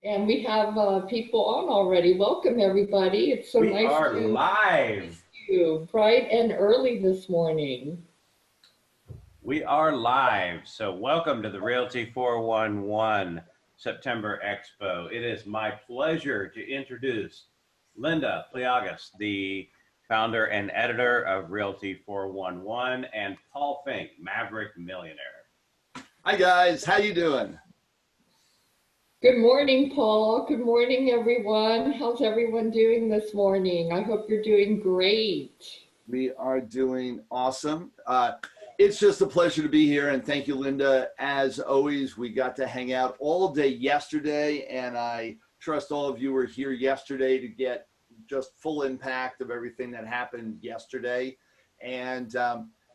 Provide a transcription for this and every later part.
And we have people on already. Welcome, everybody. It's so We nice are to live. see you bright and early this morning. We are live. So, welcome to the Realty 411 September Expo. It is my pleasure to introduce Linda Pliagas, the founder and editor of Realty 411, and Paul Fink, Maverick Millionaire. Hi guys, how you doing? Good morning, Paul. Good morning, everyone. How's everyone doing this morning? I hope you're doing great. We are doing awesome. It's just a pleasure to be here, and thank you, Linda. As always, we got to hang out all day yesterday, and I trust all of you were here yesterday to get just full impact of everything that happened yesterday. And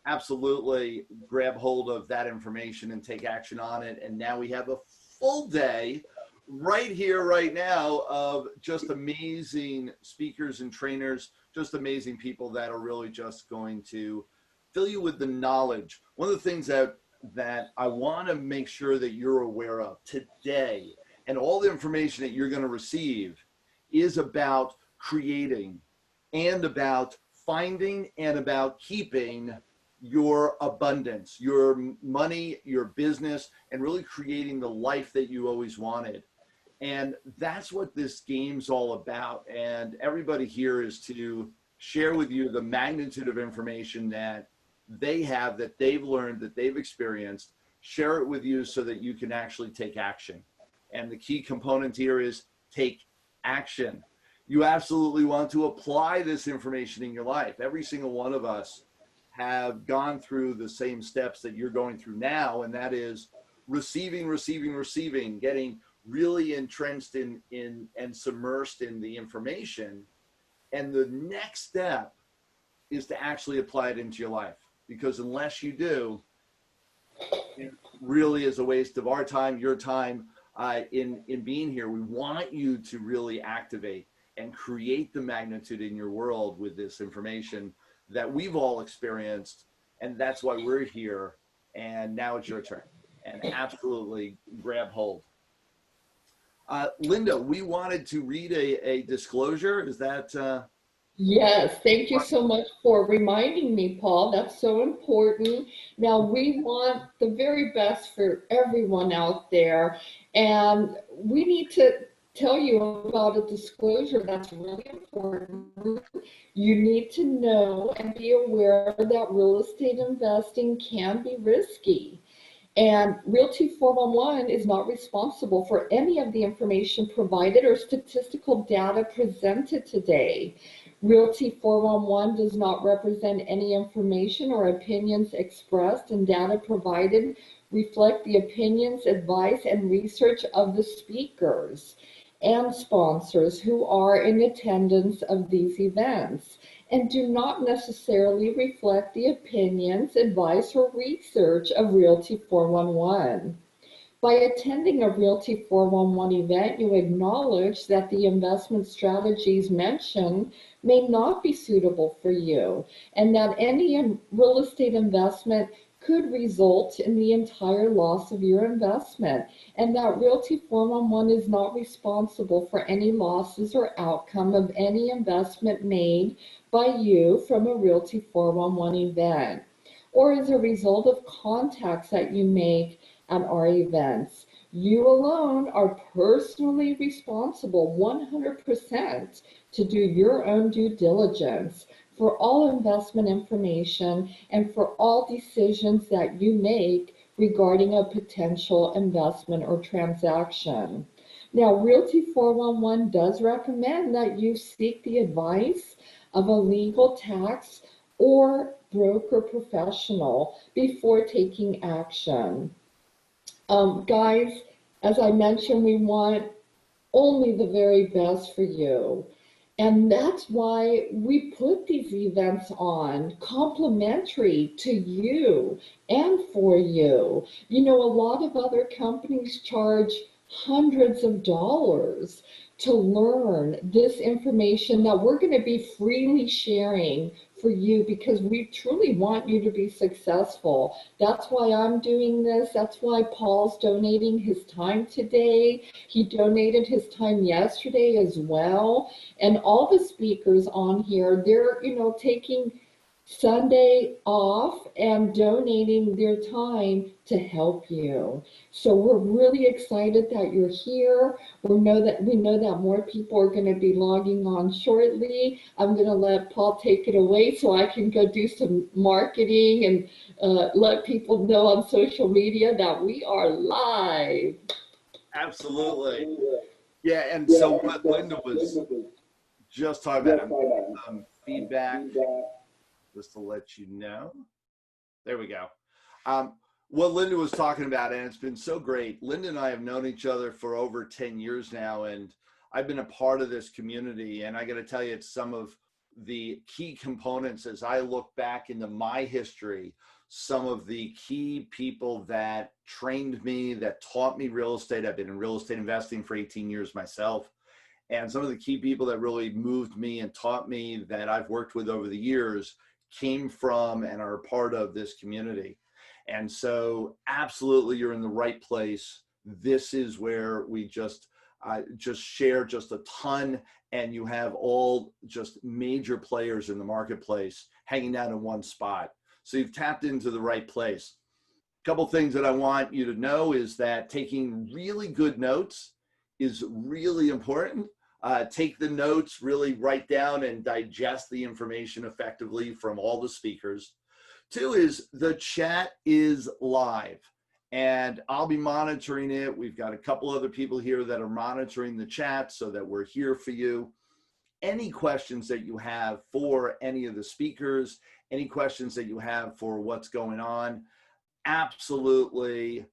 absolutely grab hold of that information and take action on it. And now we have a full day right here, right now, of just amazing speakers and trainers, just amazing people that are really just going to fill you with the knowledge. One of the things that I want to make sure that you're aware of today, and all the information that you're going to receive, is about creating and about finding and about keeping your abundance, your money, your business, and really creating the life that you always wanted. And that's what this game's all about. And everybody here is to share with you the magnitude of information that they have, that they've learned, that they've experienced, share it with you so that you can actually take action. And the key component here is take action. You absolutely want to apply this information in your life. Every single one of us have gone through the same steps that you're going through now, and that is receiving, getting really entrenched in and submersed in the information. And the next step is to actually apply it into your life, because unless you do, it really is a waste of our time, your time, in being here. We want you to really activate and create the magnitude in your world with this information that we've all experienced, and that's why we're here. And now it's your turn, and absolutely grab hold. Linda, we wanted to read a disclosure. Is that? Yes, thank you so much for reminding me, Paul. That's so important. Now, we want the very best for everyone out there, and we need to tell you about a disclosure that's really important. You need to know and be aware that real estate investing can be risky. And Realty 411 is not responsible for any of the information provided or statistical data presented today. Realty 411 does not represent any information or opinions expressed, and data provided reflect the opinions, advice, and research of the speakers and sponsors who are in attendance of these events, and do not necessarily reflect the opinions, advice, or research of Realty 411. By attending a Realty 411 event, you acknowledge that the investment strategies mentioned may not be suitable for you, and that any real estate investment could result in the entire loss of your investment, and that Realty 411 is not responsible for any losses or outcome of any investment made by you from a Realty 411 event, or as a result of contacts that you make at our events. You alone are personally responsible 100% to do your own due diligence for all investment information and for all decisions that you make regarding a potential investment or transaction. Now, Realty 411 does recommend that you seek the advice of a legal, tax, or broker professional before taking action. Guys, as I mentioned, we want only the very best for you. And that's why we put these events on complimentary to you and for you. You know, a lot of other companies charge hundreds of dollars to learn this information that we're going to be freely sharing for you because we truly want you to be successful. That's why I'm doing this. That's why Paul's donating his time today. He donated his time yesterday as well. And all the speakers on here, they're, taking Sunday off and donating their time to help you. So we're really excited that you're here. We know that more people are going to be logging on shortly. I'm going to let Paul take it away so I can go do some marketing and let people know on social media that we are live. Absolutely. Yeah, and so what Linda was just talking about, I'm getting some feedback just to let you know. There we go. What Linda was talking about, and it's been so great. Linda and I have known each other for over 10 years now, and I've been a part of this community. And I got to tell you, it's some of the key components as I look back into my history, some of the key people that trained me, that taught me real estate. I've been in real estate investing for 18 years myself. And some of the key people that really moved me and taught me that I've worked with over the years came from and are a part of this community. And so absolutely, you're in the right place. This is where we just share just a ton, and you have all just major players in the marketplace hanging out in one spot. So you've tapped into the right place. A couple things that I want you to know is that taking really good notes is really important. Take the notes, really write down and digest the information effectively from all the speakers. 2 is the chat is live, and I'll be monitoring it. We've got a couple other people here that are monitoring the chat so that we're here for you. Any questions that you have for any of the speakers, any questions that you have for what's going on, absolutely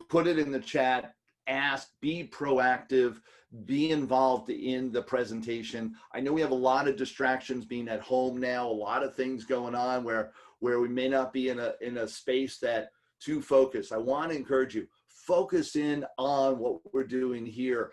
put it in the chat. Ask, be proactive, be involved in the presentation. I know we have a lot of distractions being at home now, a lot of things going on where we may not be in a space that to focus. I want to encourage you, focus in on what we're doing here.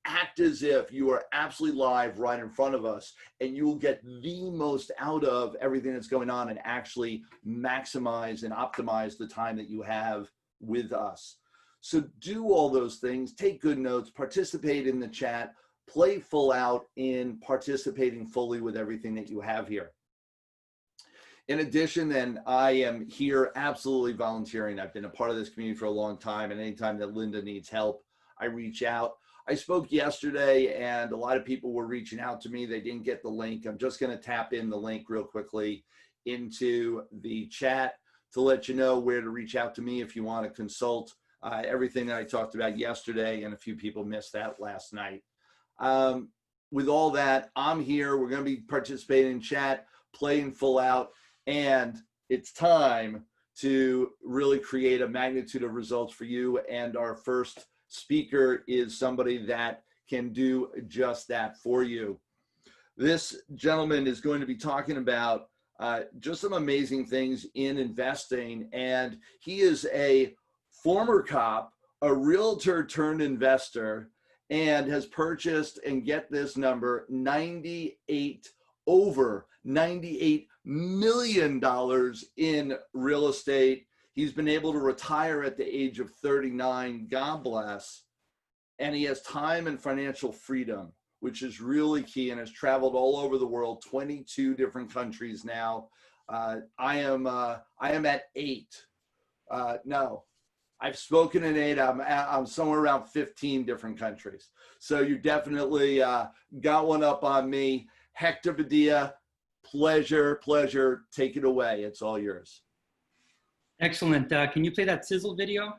Act as if you are absolutely live right in front of us, and you will get the most out of everything that's going on and actually maximize and optimize the time that you have with us. So do all those things, take good notes, participate in the chat, play full out in participating fully with everything that you have here. In addition, then, I am here absolutely volunteering. I've been a part of this community for a long time, and anytime that Linda needs help, I reach out. I spoke yesterday, and a lot of people were reaching out to me. They didn't get the link. I'm just going to tap in the link real quickly into the chat to let you know where to reach out to me if you want to consult. Everything that I talked about yesterday, and a few people missed that last night. With all that, I'm here. We're going to be participating in chat, playing full out, and it's time to really create a magnitude of results for you. And our first speaker is somebody that can do just that for you. This gentleman is going to be talking about just some amazing things in investing, and he is a former cop, a realtor turned investor, and has purchased, and get this number, over $98 million in real estate. He's been able to retire at the age of 39, God bless, and he has time and financial freedom, which is really key, and has traveled all over the world, 22 different countries now. I am at 8. No. I've spoken in 8. I'm somewhere around 15 different countries. So you definitely got one up on me. Hector Padilla, pleasure. Take it away. It's all yours. Excellent. Can you play that sizzle video?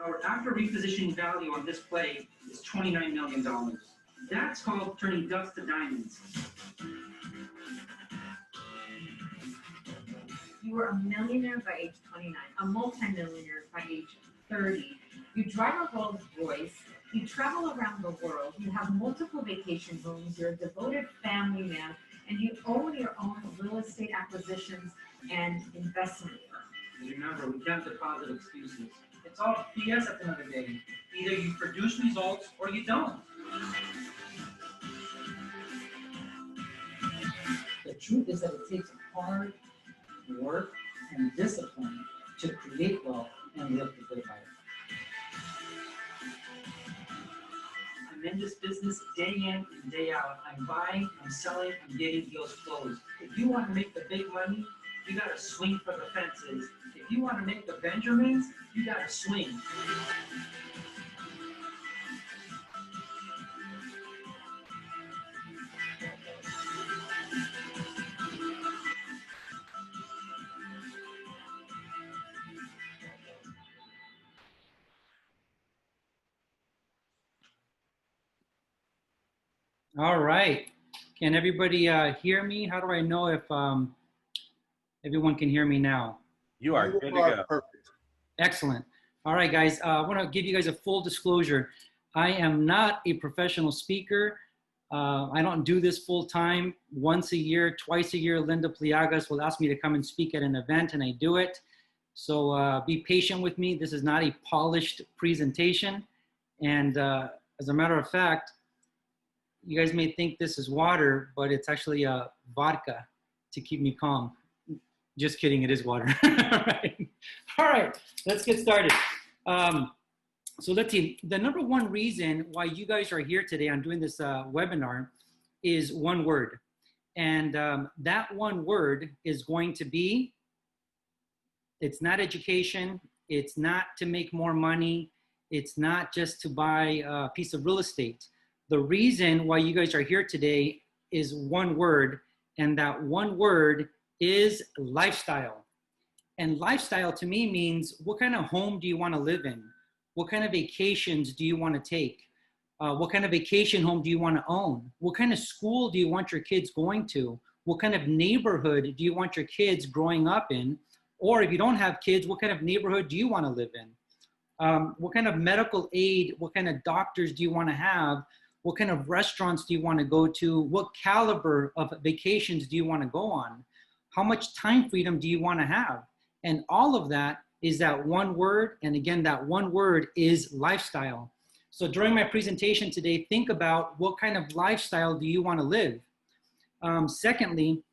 Our after repositioning value on this play is $29 million. That's called turning dust to diamonds. You were a millionaire by age 29, a multimillionaire by age 30. You drive a Rolls Royce. You travel around the world. You have multiple vacation homes. You're a devoted family man, and you own your own real estate acquisitions and investment firm. Remember, we can't deposit excuses. It's all BS at the end of the day. Either you produce results or you don't. The truth is that it takes hard work and discipline to create wealth and live the good life. I'm in this business day in and day out. I'm buying, I'm selling, I'm getting deals closed. If you want to make the big money, you got to swing for the fences. If you want to make the Benjamins, you got to swing. All right. Can everybody hear me? How do I know if everyone can hear me now? You are good to go. Perfect. Excellent. All right, guys. I want to give you guys a full disclosure. I am not a professional speaker. I don't do this full time. Once a year, twice a year, Linda Pliagas will ask me to come and speak at an event, and I do it. So be patient with me. This is not a polished presentation. And as a matter of fact, you guys may think this is water, but it's actually vodka to keep me calm. Just kidding, it is water. All right, let's get started. So let's see, the number one reason why you guys are here today on doing this webinar is one word. And that one word is going to be, it's not education, it's not to make more money, it's not just to buy a piece of real estate. The reason why you guys are here today is one word, and that one word is lifestyle. And lifestyle to me means, what kind of home do you want to live in? What kind of vacations do you want to take? What kind of vacation home do you want to own? What kind of school do you want your kids going to? What kind of neighborhood do you want your kids growing up in? Or if you don't have kids, what kind of neighborhood do you want to live in? What kind of medical aid, what kind of doctors do you want to have? What kind of restaurants do you want to go to? What caliber of vacations do you want to go on? How much time freedom do you want to have? And all of that is that one word. And again, that one word is lifestyle. So during my presentation today, think about what kind of lifestyle do you want to live? Secondly,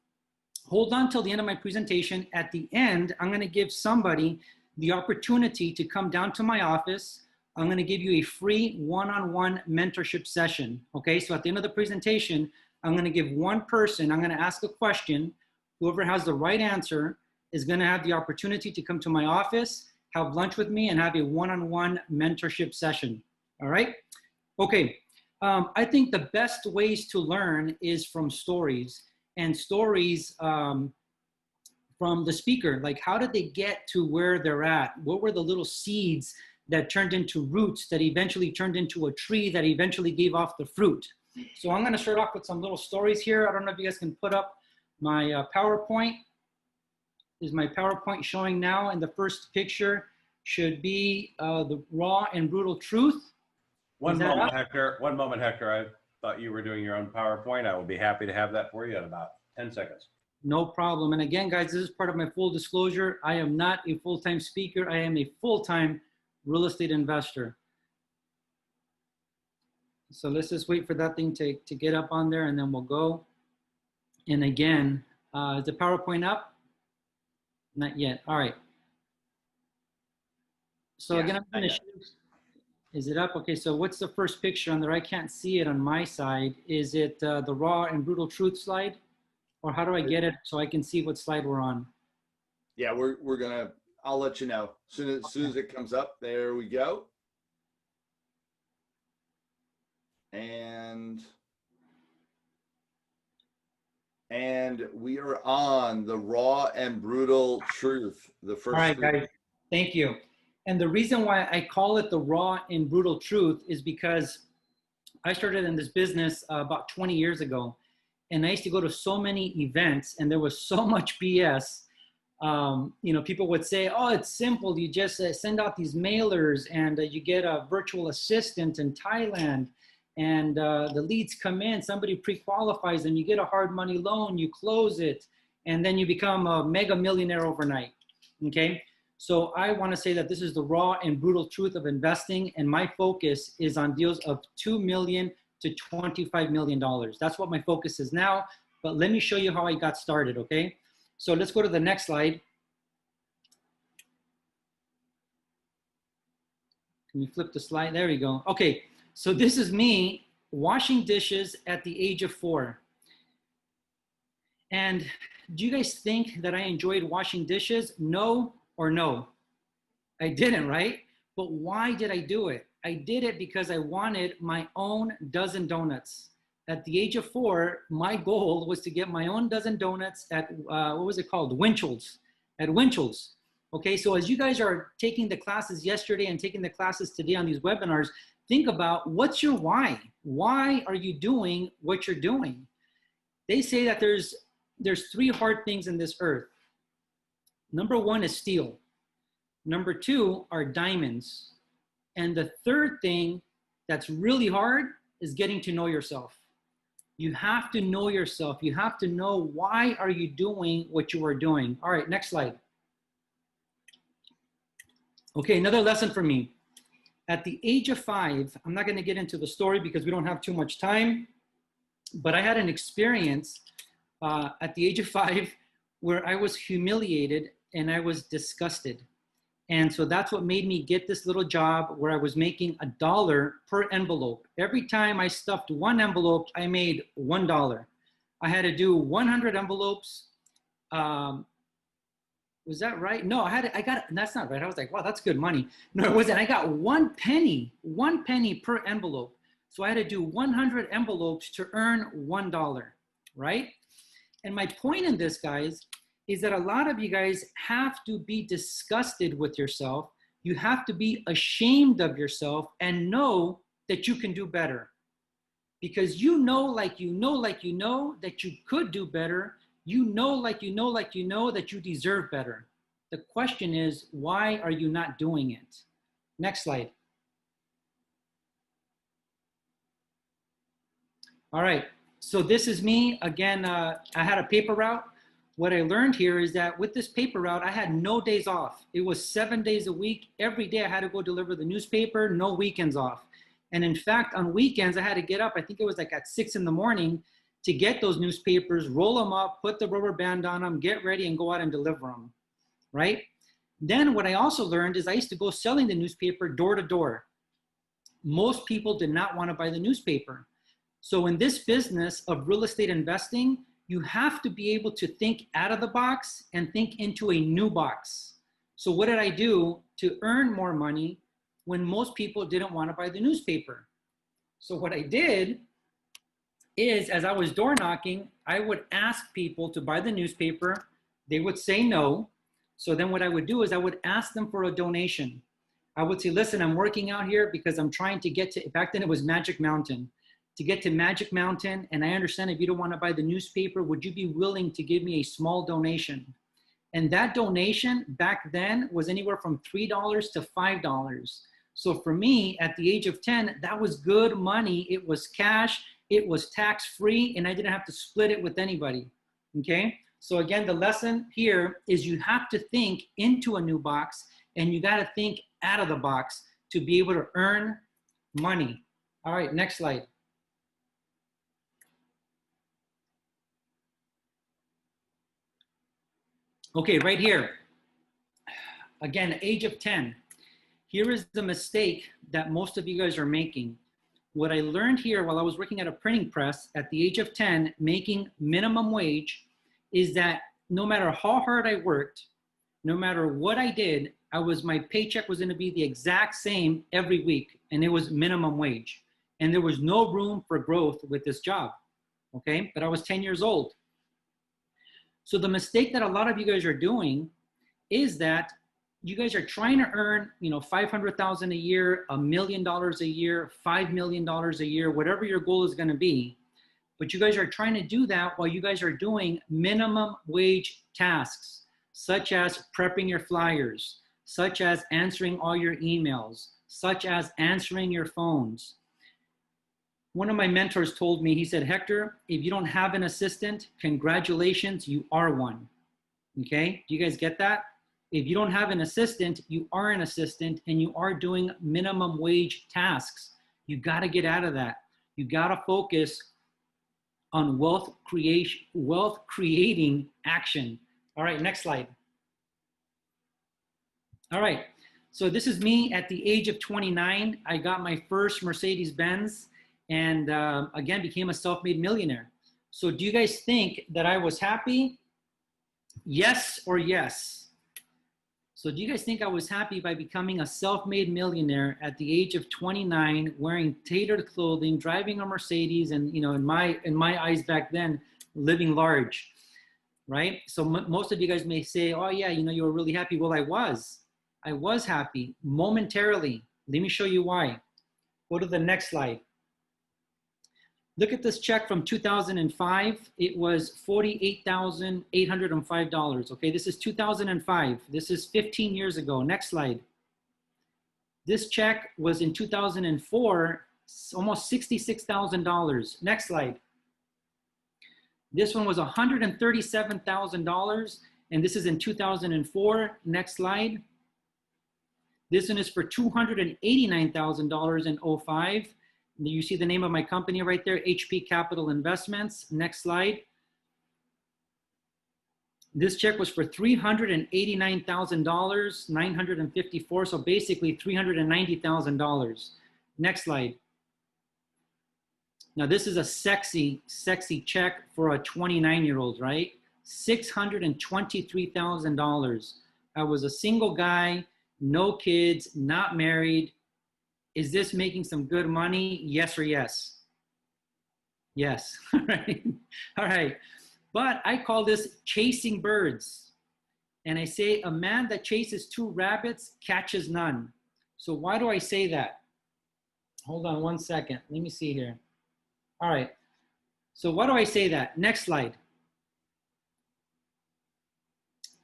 hold on till the end of my presentation. At the end, I'm going to give somebody the opportunity to come down to my office. I'm going to give you a free one-on-one mentorship session. Okay, so at the end of the presentation, I'm going to give one person, I'm going to ask a question. Whoever has the right answer is going to have the opportunity to come to my office, have lunch with me, and have a one-on-one mentorship session. All right? Okay, I think the best ways to learn is from stories, and stories from the speaker. Like, how did they get to where they're at? What were the little seeds that turned into roots that eventually turned into a tree that eventually gave off the fruit? So I'm going to start off with some little stories here. I don't know if you guys can put up my PowerPoint. Is my PowerPoint showing now? And the first picture should be the raw and brutal truth. One moment, Hector. One moment, Hector. I thought you were doing your own PowerPoint. I will be happy to have that for you in about 10 seconds. No problem. And again, guys, this is part of my full disclosure. I am not a full-time speaker. I am a full-time real estate investor. So let's just wait for that thing to get up on there, and then we'll go. And again, is the PowerPoint up? Not yet. All right. So again, I'm going to show. Is it up? Okay, so what's the first picture on there? I can't see it on my side. Is it the raw and brutal truth slide? Or how do I get it so I can see what slide we're on? Yeah, we're gonna, I'll let you know. As soon as it comes up, there we go. And we are on the raw and brutal truth. The first. All right, guys, thank you. And the reason why I call it the raw and brutal truth is because I started in this business about 20 years ago. And I used to go to so many events, and there was so much BS. You know, people would say, oh, it's simple. You just send out these mailers and you get a virtual assistant in Thailand and the leads come in, somebody pre-qualifies them, you get a hard money loan, you close it, and then you become a mega millionaire overnight, okay? So I wanna say that this is the raw and brutal truth of investing, and my focus is on deals of $2 million to $25 million. That's what my focus is now, but let me show you how I got started, okay? So let's go to the next slide. Can you flip the slide? There we go. Okay, so this is me washing dishes at the age of 4. And do you guys think that I enjoyed washing dishes? No or no? I didn't, right? But why did I do it? I did it because I wanted my own dozen donuts. At the age of 4, my goal was to get my own dozen donuts at, what was it called? Winchell's, at Winchell's. Okay, so as you guys are taking the classes yesterday and taking the classes today on these webinars, think about what's your why? Why are you doing what you're doing? They say that there's 3 hard things in this earth. Number 1 is steel. Number 2 are diamonds. And the third thing that's really hard is getting to know yourself. You have to know yourself. You have to know why are you doing what you are doing. All right, next slide. Okay, another lesson for me. At the age of 5, I'm not gonna get into the story because we don't have too much time, but I had an experience at the age of 5 where I was humiliated and I was disgusted. And so that's what made me get this little job where I was making $1 per envelope. Every time I stuffed 1 envelope, I made $1. I had to do 100 envelopes. Was that right? No, that's not right. I was like, wow, that's good money. No, it wasn't. I got 1 penny per envelope. So I had to do 100 envelopes to earn $1, right? And my point in this, guys, is that a lot of you guys have to be disgusted with yourself. You have to be ashamed of yourself and know that you can do better. Because you know, like you know that you could do better. You know, like you know that you deserve better. The question is, why are you not doing it? Next slide. All right, so this is me. Again, I had a paper route. What I learned here is that with this paper route, I had no days off. It was 7 days a week. Every day I had to go deliver the newspaper, no weekends off. And in fact, on weekends, I had to get up, I think it was like at 6 in the morning to get those newspapers, roll them up, put the rubber band on them, get ready and go out and deliver them, right? Then what I also learned is I used to go selling the newspaper door to door. Most people did not want to buy the newspaper. So in this business of real estate investing, you have to be able to think out of the box and think into a new box. So what did I do to earn more money when most people didn't want to buy the newspaper? So what I did is, as I was door knocking, I would ask people to buy the newspaper. They would say no. So then what I would do is I would ask them for a donation. I would say, listen, I'm working out here because I'm trying to get to, back then it was Magic Mountain. To get to Magic Mountain, and I understand if you don't want to buy the newspaper, would you be willing to give me a small donation? And that donation back then was anywhere from $3 to $5. So for me, at the age of 10, that was good money. It was cash, it was tax-free, and I didn't have to split it with anybody, okay? So again, the lesson here is you have to think into a new box, and you got to think out of the box to be able to earn money. All right, next slide. Okay, right here. Again, age of 10. Here is the mistake that most of you guys are making. What I learned here while I was working at a printing press at the age of 10, making minimum wage, is that no matter how hard I worked, no matter what I did, my paycheck was gonna be the exact same every week, and it was minimum wage. And there was no room for growth with this job, okay? But I was 10 years old. So the mistake that a lot of you guys are doing is that you guys are trying to earn, you know, $500,000 a year, $1 million a year, $5 million a year, whatever your goal is going to be. But you guys are trying to do that while you guys are doing minimum wage tasks. such as prepping your flyers, such as answering all your emails, such as answering your phones. One of my mentors told me, he said, Hector, if you don't have an assistant, congratulations, you are one. Okay, do you guys get that? If you don't have an assistant, you are an assistant and you are doing minimum wage tasks. You got to get out of that. You got to focus on wealth creating action. All right, next slide. All right, so this is me at the age of 29. I got my first Mercedes-Benz and again, became a self-made millionaire. So do you guys think that I was happy? Yes or yes? So do you guys think I was happy by becoming a self-made millionaire at the age of 29, wearing tailored clothing, driving a Mercedes, and in my eyes back then, living large, right? So most of you guys may say, oh yeah, you were really happy. Well, I was happy momentarily. Let me show you why. Go to the next slide. Look at this check from 2005. It was $48,805. Okay, this is 2005. This is 15 years ago. Next slide. This check was in 2004, almost $66,000. Next slide. This one was $137,000, and this is in 2004. Next slide. This one is for $289,000 in 05. You see the name of my company right there, HP Capital Investments. Next slide. This check was for $389,000, 954, so basically $390,000. Next slide. Now this is a sexy, sexy check for a 29-year-old, right? $623,000. I was a single guy, no kids, not married. Is this making some good money? Yes or yes? Yes. All right. All right. But I call this chasing birds. And I say a man that chases 2 rabbits catches none. So why do I say that? Hold on one second. Let me see here. All right. So why do I say that? Next slide.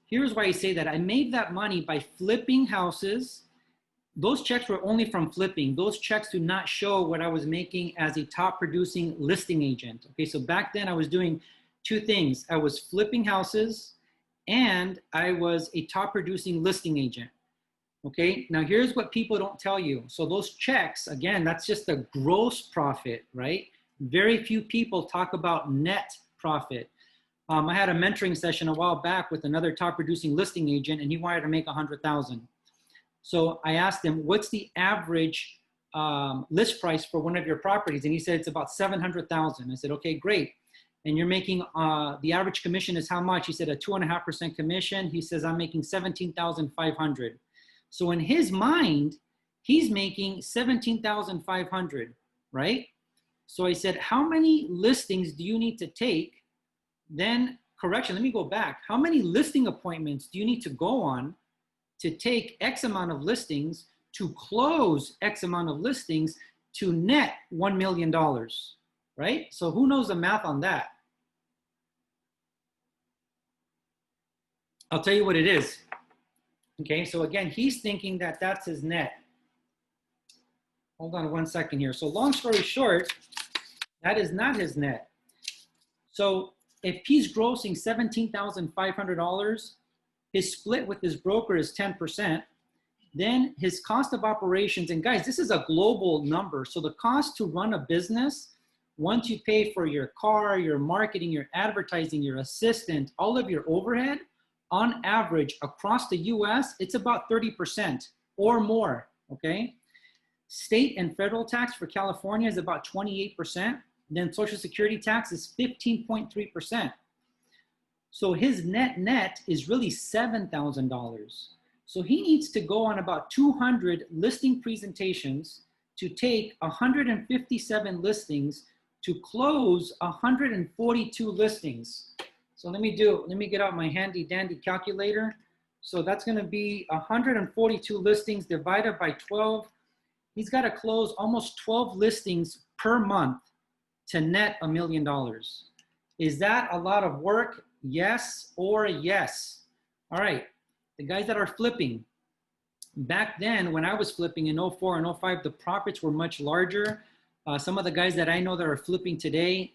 Here's why I say that. I made that money by flipping houses. Those checks were only from flipping. Those checks do not show what I was making as a top producing listing agent. Okay, so back then I was doing 2 things. I was flipping houses and I was a top producing listing agent. Okay, now here's what people don't tell you. So those checks, again, that's just a gross profit, right? Very few people talk about net profit. I had a mentoring session a while back with another top producing listing agent and he wanted to make 100,000. So I asked him, what's the average list price for one of your properties? And he said, it's about 700,000. I said, okay, great. And you're making, the average commission is how much? He said a 2.5% commission. He says, I'm making 17,500. So in his mind, he's making 17,500, right? So I said, how many listings do you need to take? Then, correction, let me go back. How many listing appointments do you need to go on to take X amount of listings, to close X amount of listings, to net $1 million, right? So who knows the math on that? I'll tell you what it is. Okay, so again, he's thinking that that's his net. Hold on one second here. So long story short, that is not his net. So if he's grossing $17,500, his split with his broker is 10%. Then his cost of operations, and guys, this is a global number. So the cost to run a business, once you pay for your car, your marketing, your advertising, your assistant, all of your overhead, on average across the US, it's about 30% or more, okay? State and federal tax for California is about 28%. Then Social Security tax is 15.3%. So his net is really $7,000. So he needs to go on about 200 listing presentations to take 157 listings to close 142 listings. So let me get out my handy dandy calculator. So that's gonna be 142 listings divided by 12. He's gotta close almost 12 listings per month to net $1 million. Is that a lot of work? Yes or yes? All right, the guys that are flipping. Back then, when I was flipping in 04 and 05, the profits were much larger. Some of the guys that I know that are flipping today,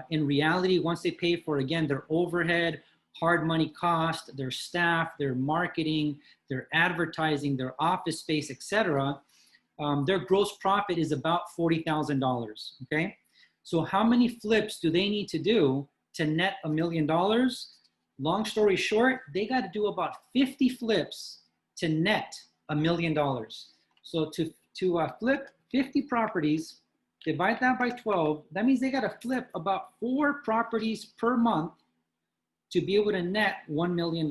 in reality, once they pay for, again, their overhead, hard money cost, their staff, their marketing, their advertising, their office space, etc., their gross profit is about $40,000, okay? So how many flips do they need to do to net $1 million? Long story short, they got to do about 50 flips to net $1 million. So to flip 50 properties, divide that by 12, that means they got to flip about 4 properties per month to be able to net $1 million.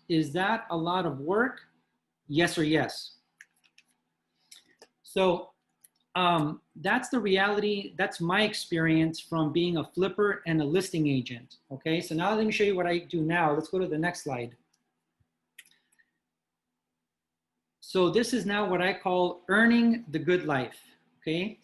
Is that a lot of work? Yes or yes? So that's the reality. That's my experience from being a flipper and a listing agent. Okay, so now let me show you what I do now. Let's go to the next slide. So this is now what I call earning the good life. Okay,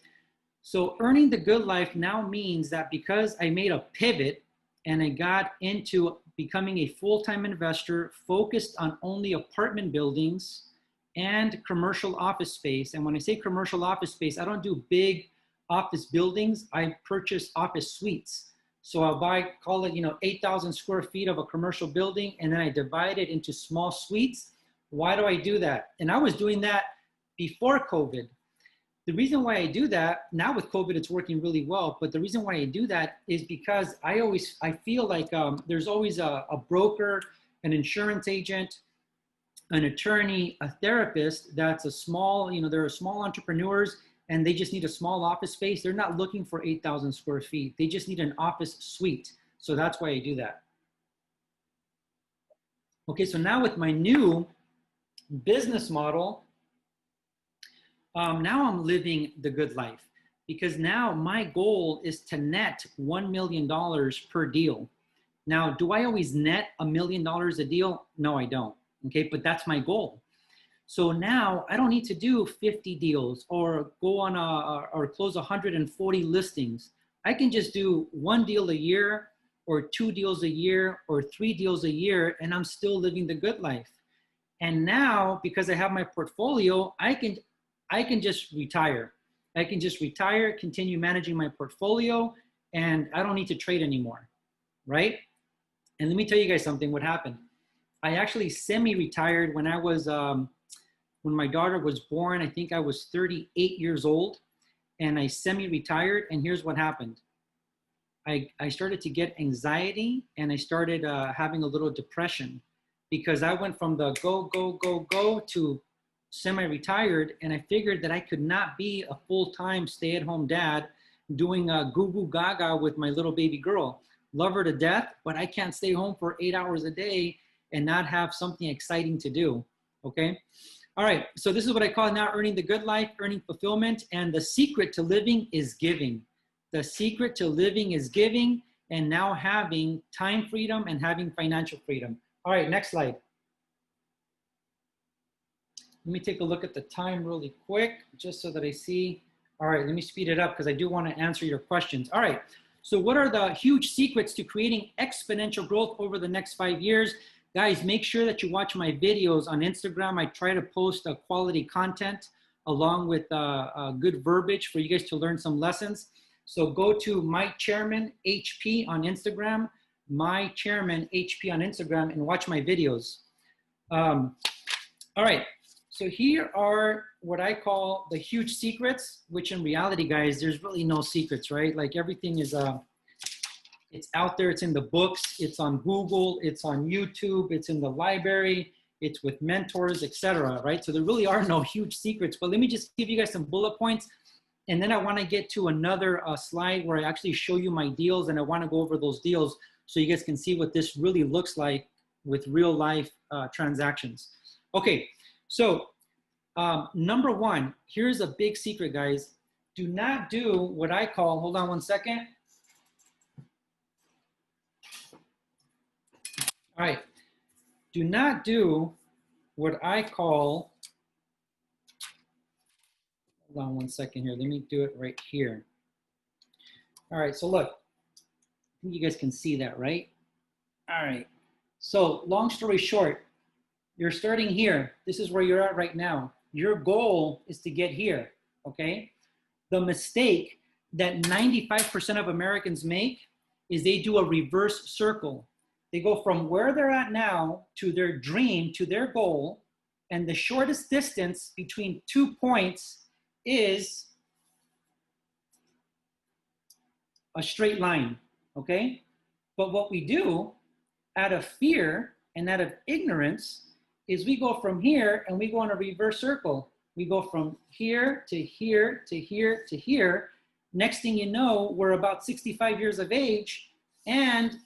so earning the good life now means that because I made a pivot and I got into becoming a full-time investor focused on only apartment buildings and commercial office space. And when I say commercial office space, I don't do big office buildings. I purchase office suites. So I'll buy, call it, 8,000 square feet of a commercial building, and then I divide it into small suites. Why do I do that? And I was doing that before COVID. The reason why I do that, now with COVID, it's working really well, but the reason why I do that is because I feel like there's always a broker, an insurance agent, an attorney, a therapist that's a small, they're small entrepreneurs and they just need a small office space. They're not looking for 8,000 square feet. They just need an office suite. So that's why I do that. Okay, so now with my new business model, now I'm living the good life because now my goal is to net $1 million per deal. Now, do I always net $1 million a deal? No, I don't. Okay, but that's my goal. So now I don't need to do 50 deals or go on or close 140 listings. I can just do 1 deal a year or 2 deals a year or 3 deals a year, and I'm still living the good life. And now, because I have my portfolio, I can just retire. I can just retire, continue managing my portfolio, and I don't need to trade anymore, right? And let me tell you guys something, what happened. I actually semi-retired when I was, when my daughter was born. I think I was 38 years old, and I semi-retired, and here's what happened. I started to get anxiety, and I started having a little depression because I went from the go, go, go, go to semi-retired, and I figured that I could not be a full-time stay-at-home dad doing goo-goo gaga with my little baby girl. Love her to death, but I can't stay home for 8 hours a day and not have something exciting to do, okay? All right, so this is what I call now earning the good life, earning fulfillment, and the secret to living is giving. The secret to living is giving and now having time freedom and having financial freedom. All right, next slide. Let me take a look at the time really quick, just so that I see. All right, let me speed it up because I do want to answer your questions. All right, so what are the huge secrets to creating exponential growth over the next 5 years? Guys, make sure that you watch my videos on Instagram. I try to post quality content along with good verbiage for you guys to learn some lessons. So go to My Chairman HP on Instagram, My Chairman HP on Instagram, and watch my videos. All right, so here are what I call the huge secrets, which in reality, guys, there's really no secrets, right? Like everything is it's out there, it's in the books, it's on Google, it's on YouTube, it's in the library, it's with mentors, etc. right? So there really are no huge secrets, but let me just give you guys some bullet points. And then I wanna get to another slide where I actually show you my deals, and I wanna go over those deals so you guys can see what this really looks like with real life transactions. Okay, so number one, here's a big secret, guys. Do not do what I call, hold on one second. All right, do not do what I call, hold on one second here. Let me do it right here. All right, so look, I think you guys can see that, right? All right, so long story short, You're starting here. This is where you're at right now. Your goal is to get here, okay? The mistake that 95% of Americans make is they do a reverse circle. They go from where they're at now to their dream, to their goal, and the shortest distance between 2 points is a straight line, okay? But what we do out of fear and out of ignorance is we go from here and we go in a reverse circle. We go from here to here to here to here. Next thing you know, we're about 65 years of age and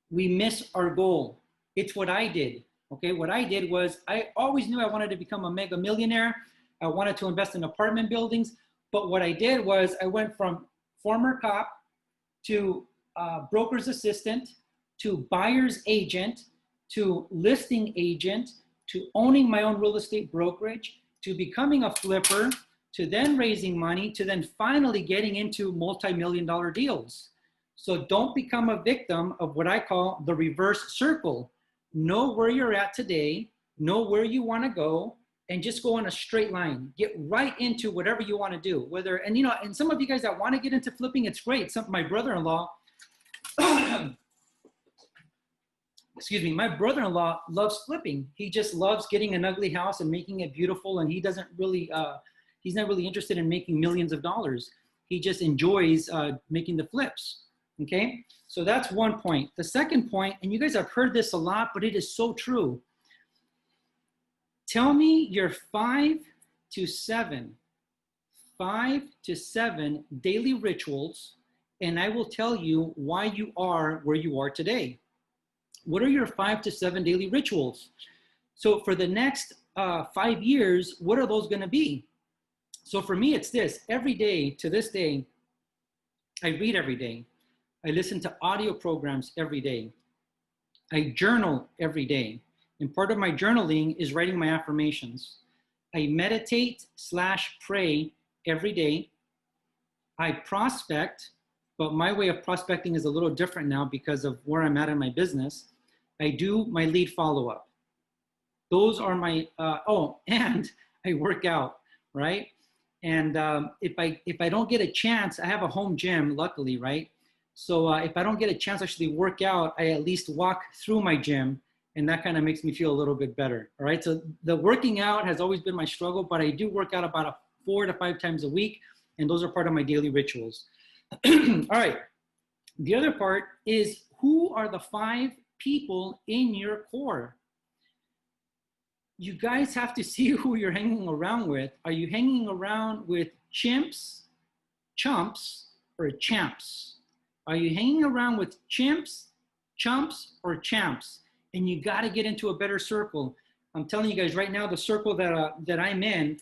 we miss our goal. It's what I did, okay? What I did was I always knew I wanted to become a mega millionaire. I wanted to invest in apartment buildings. But what I did was I went from former cop to broker's assistant to buyer's agent to listing agent to owning my own real estate brokerage to becoming a flipper to then raising money to then finally getting into multi-million-dollar deals. So don't become a victim of what I call the reverse circle. Know where you're at today, know where you want to go, and just go on a straight line. Get right into whatever you want to do. Whether, and you know, and some of you guys that want to get into flipping, it's great. My brother-in-law, excuse me, my brother-in-law loves flipping. He just loves getting an ugly house and making it beautiful, and he doesn't really, he's not really interested in making millions of dollars. He just enjoys making the flips, okay? So that's one point. The second point, and you guys have heard this a lot, but it is so true. Tell me your 5 to 7 daily rituals, and I will tell you why you are where you are today. What are your 5 to 7 daily rituals? So for the next 5 years, what are those gonna be? So for me, it's this. Every day, to this day, I read every day. I listen to audio programs every day. I journal every day. And part of my journaling is writing my affirmations. I meditate/pray every day. I prospect, but my way of prospecting is a little different now because of where I'm at in my business. I do my lead follow-up. Those are my, and I work out, right? And if I don't get a chance, I have a home gym, luckily, right? So if I don't get a chance to actually work out, I at least walk through my gym, and that kind of makes me feel a little bit better, all right? So the working out has always been my struggle, but I do work out about 4 to 5 times a week, and those are part of my daily rituals. All right, the other part is, who are the 5 people in your core? You guys have to see who you're hanging around with. Are you hanging around with chimps, chumps, or champs? Are you hanging around with chimps, chumps, or champs? And you got to get into a better circle. I'm telling you guys right now, the circle that I'm in,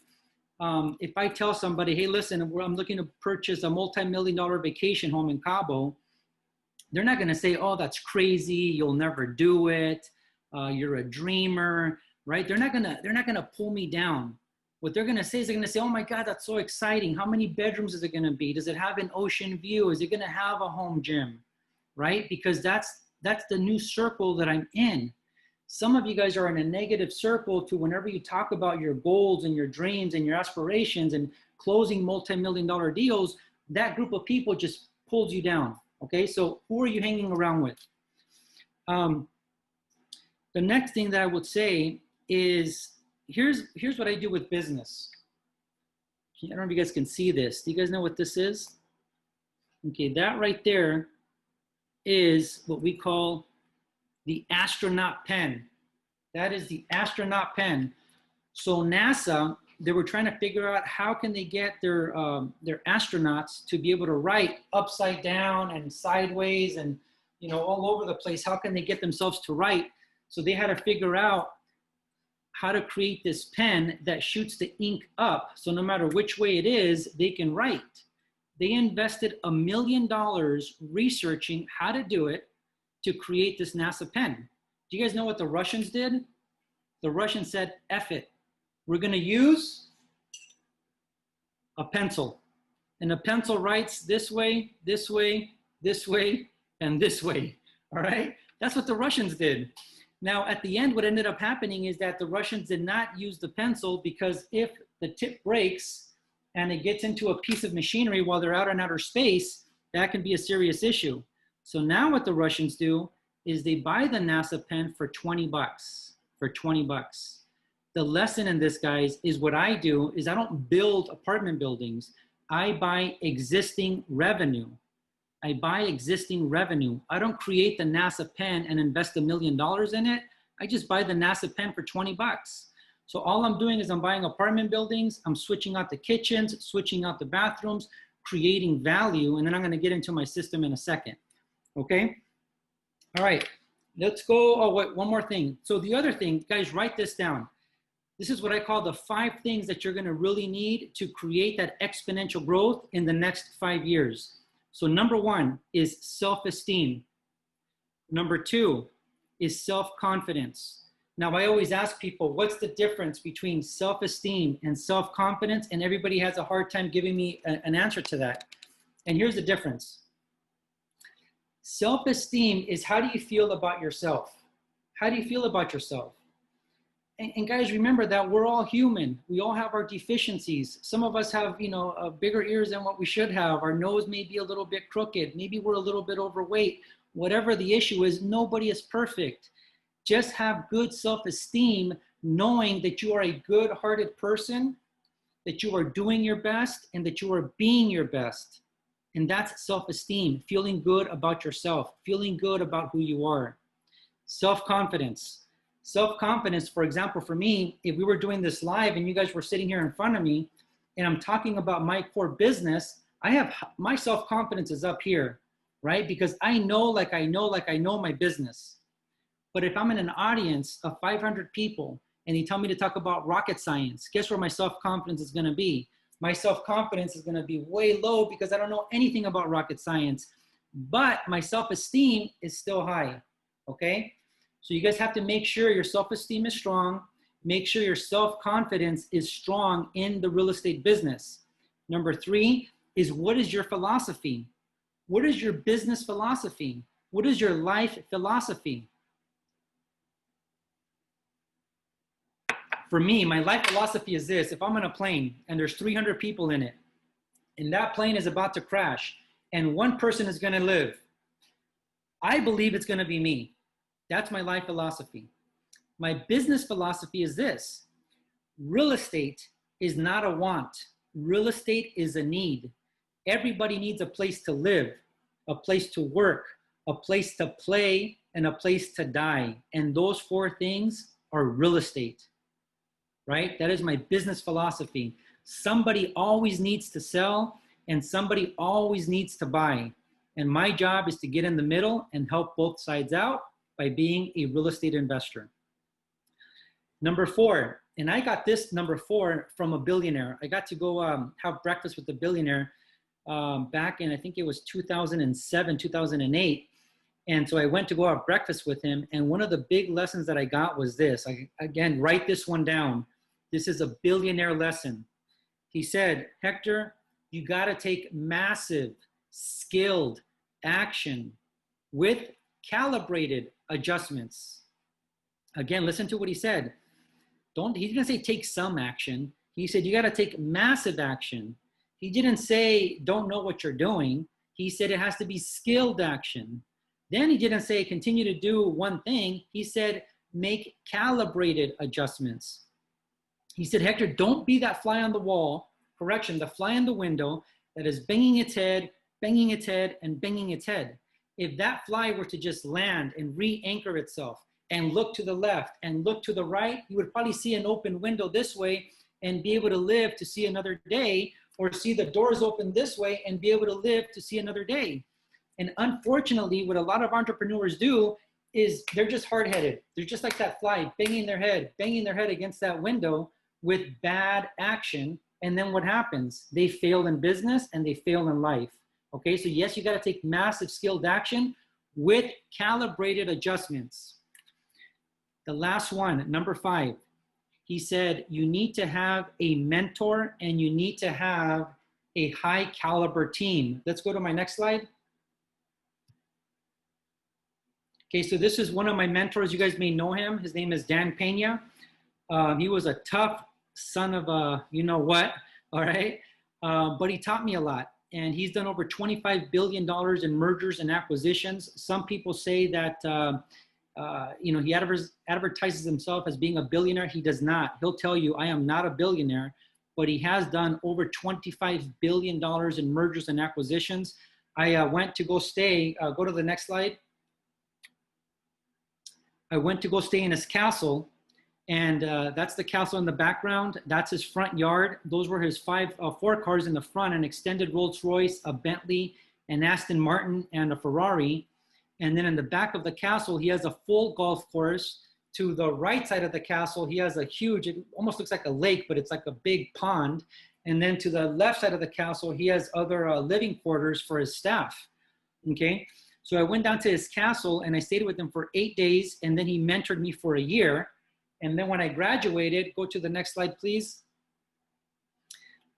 if I tell somebody, hey, listen, I'm looking to purchase a multi-million-dollar vacation home in Cabo, they're not going to say, oh, that's crazy, you'll never do it, you're a dreamer, right? They're not gonna pull me down. What they're going to say is, they're going to say, oh my God, that's so exciting. How many bedrooms is it going to be? Does it have an ocean view? Is it going to have a home gym, right? Because that's the new circle that I'm in. Some of you guys are in a negative circle to whenever you talk about your goals and your dreams and your aspirations and closing multi-million-dollar deals, that group of people just pulls you down, okay? So who are you hanging around with? The next thing that I would say is, here's what I do with business. I don't know if you guys can see this. Do you guys know what this is? Okay, that right there is what we call the astronaut pen. That is the astronaut pen. So NASA, they were trying to figure out how can they get their astronauts to be able to write upside down and sideways and, you know, all over the place. How can they get themselves to write? So they had to figure out how to create this pen that shoots the ink up. So no matter which way it is, they can write. They invested $1 million researching how to do it to create this NASA pen. Do you guys know what the Russians did? The Russians said, F it. We're gonna use a pencil. And a pencil writes this way, this way, this way, and this way, all right? That's what the Russians did. Now, at the end, what ended up happening is that the Russians did not use the pencil, because if the tip breaks and it gets into a piece of machinery while they're out in outer space, that can be a serious issue. So now what the Russians do is they buy the NASA pen for 20 bucks, for 20 bucks. The lesson in this, guys, is what I do is I don't build apartment buildings. I buy existing revenue. I buy existing revenue. I don't create the NASA pen and invest $1 million in it. I just buy the NASA pen for 20 bucks. So all I'm doing is I'm buying apartment buildings. I'm switching out the kitchens, switching out the bathrooms, creating value. And then I'm going to get into my system in a second. Okay. All right. Let's go. Oh, wait, one more thing. So the other thing, guys, write this down. This is what I call the 5 things that you're going to really need to create that exponential growth in the next 5 years. So number 1 is self-esteem. Number 2 is self-confidence. Now, I always ask people, what's the difference between self-esteem and self-confidence? And everybody has a hard time giving me an answer to that. And here's the difference. Self-esteem is, how do you feel about yourself? How do you feel about yourself? And guys, remember that we're all human. We all have our deficiencies. Some of us have, bigger ears than what we should have. Our nose may be a little bit crooked. Maybe we're a little bit overweight. Whatever the issue is, nobody is perfect. Just have good self-esteem, knowing that you are a good-hearted person, that you are doing your best, and that you are being your best. And that's self-esteem, feeling good about yourself, feeling good about who you are. Self-confidence. Self-confidence, for example, for me, if we were doing this live and you guys were sitting here in front of me and I'm talking about my core business, my self-confidence is up here, right? Because I know my business. But if I'm in an audience of 500 people and they tell me to talk about rocket science, guess where my self-confidence is going to be? My self-confidence is going to be way low because I don't know anything about rocket science, but my self-esteem is still high, okay? So you guys have to make sure your self-esteem is strong. Make sure your self-confidence is strong in the real estate business. Number 3 is, what is your philosophy? What is your business philosophy? What is your life philosophy? For me, my life philosophy is this. If I'm on a plane and there's 300 people in it, and that plane is about to crash, and one person is going to live, I believe it's going to be me. That's my life philosophy. My business philosophy is this. Real estate is not a want. Real estate is a need. Everybody needs a place to live, a place to work, a place to play, and a place to die. And those 4 things are real estate, right? That is my business philosophy. Somebody always needs to sell and somebody always needs to buy. And my job is to get in the middle and help both sides out by being a real estate investor. Number 4, and I got this number 4 from a billionaire. I got to go have breakfast with a billionaire back in, I think it was 2007, 2008. And so I went to go have breakfast with him. And one of the big lessons that I got was this. Again, write this one down. This is a billionaire lesson. He said, Hector, you got to take massive, skilled action with calibrated adjustments. Again, listen to what he said. He didn't say take some action. He said you got to take massive action. He didn't say don't know what you're doing. He said it has to be skilled action. Then he didn't say continue to do one thing. He said make calibrated adjustments. He said, Hector, don't be that fly on the wall, the fly in the window that is banging its head, and banging its head. If that fly were to just land and re-anchor itself and look to the left and look to the right, you would probably see an open window this way and be able to live to see another day, or see the doors open this way and be able to live to see another day. And unfortunately, what a lot of entrepreneurs do is they're just hard-headed. They're just like that fly, banging their head against that window with bad action. And then what happens? They fail in business and they fail in life. Okay, so yes, you got to take massive skilled action with calibrated adjustments. The last one, number 5, he said, you need to have a mentor and you need to have a high caliber team. Let's go to my next slide. Okay, so this is one of my mentors. You guys may know him. His name is Dan Pena. He was a tough son of a you-know-what, all right? But he taught me a lot. And he's done over $25 billion in mergers and acquisitions. Some people say that, he advertises himself as being a billionaire. He does not. He'll tell you, I am not a billionaire, but he has done over $25 billion in mergers and acquisitions. I went to go stay, go to the next slide. I went to go stay in his castle, and that's the castle in the background. That's his front yard. Those were his four cars in the front: an extended Rolls Royce, a Bentley, an Aston Martin, and a Ferrari. And then in the back of the castle, he has a full golf course. To the right side of the castle, he has a huge, it almost looks like a lake, but it's like a big pond. And then to the left side of the castle, he has other living quarters for his staff, okay? So I went down to his castle and I stayed with him for 8 days, and then he mentored me for a year. And then when I graduated, go to the next slide, please.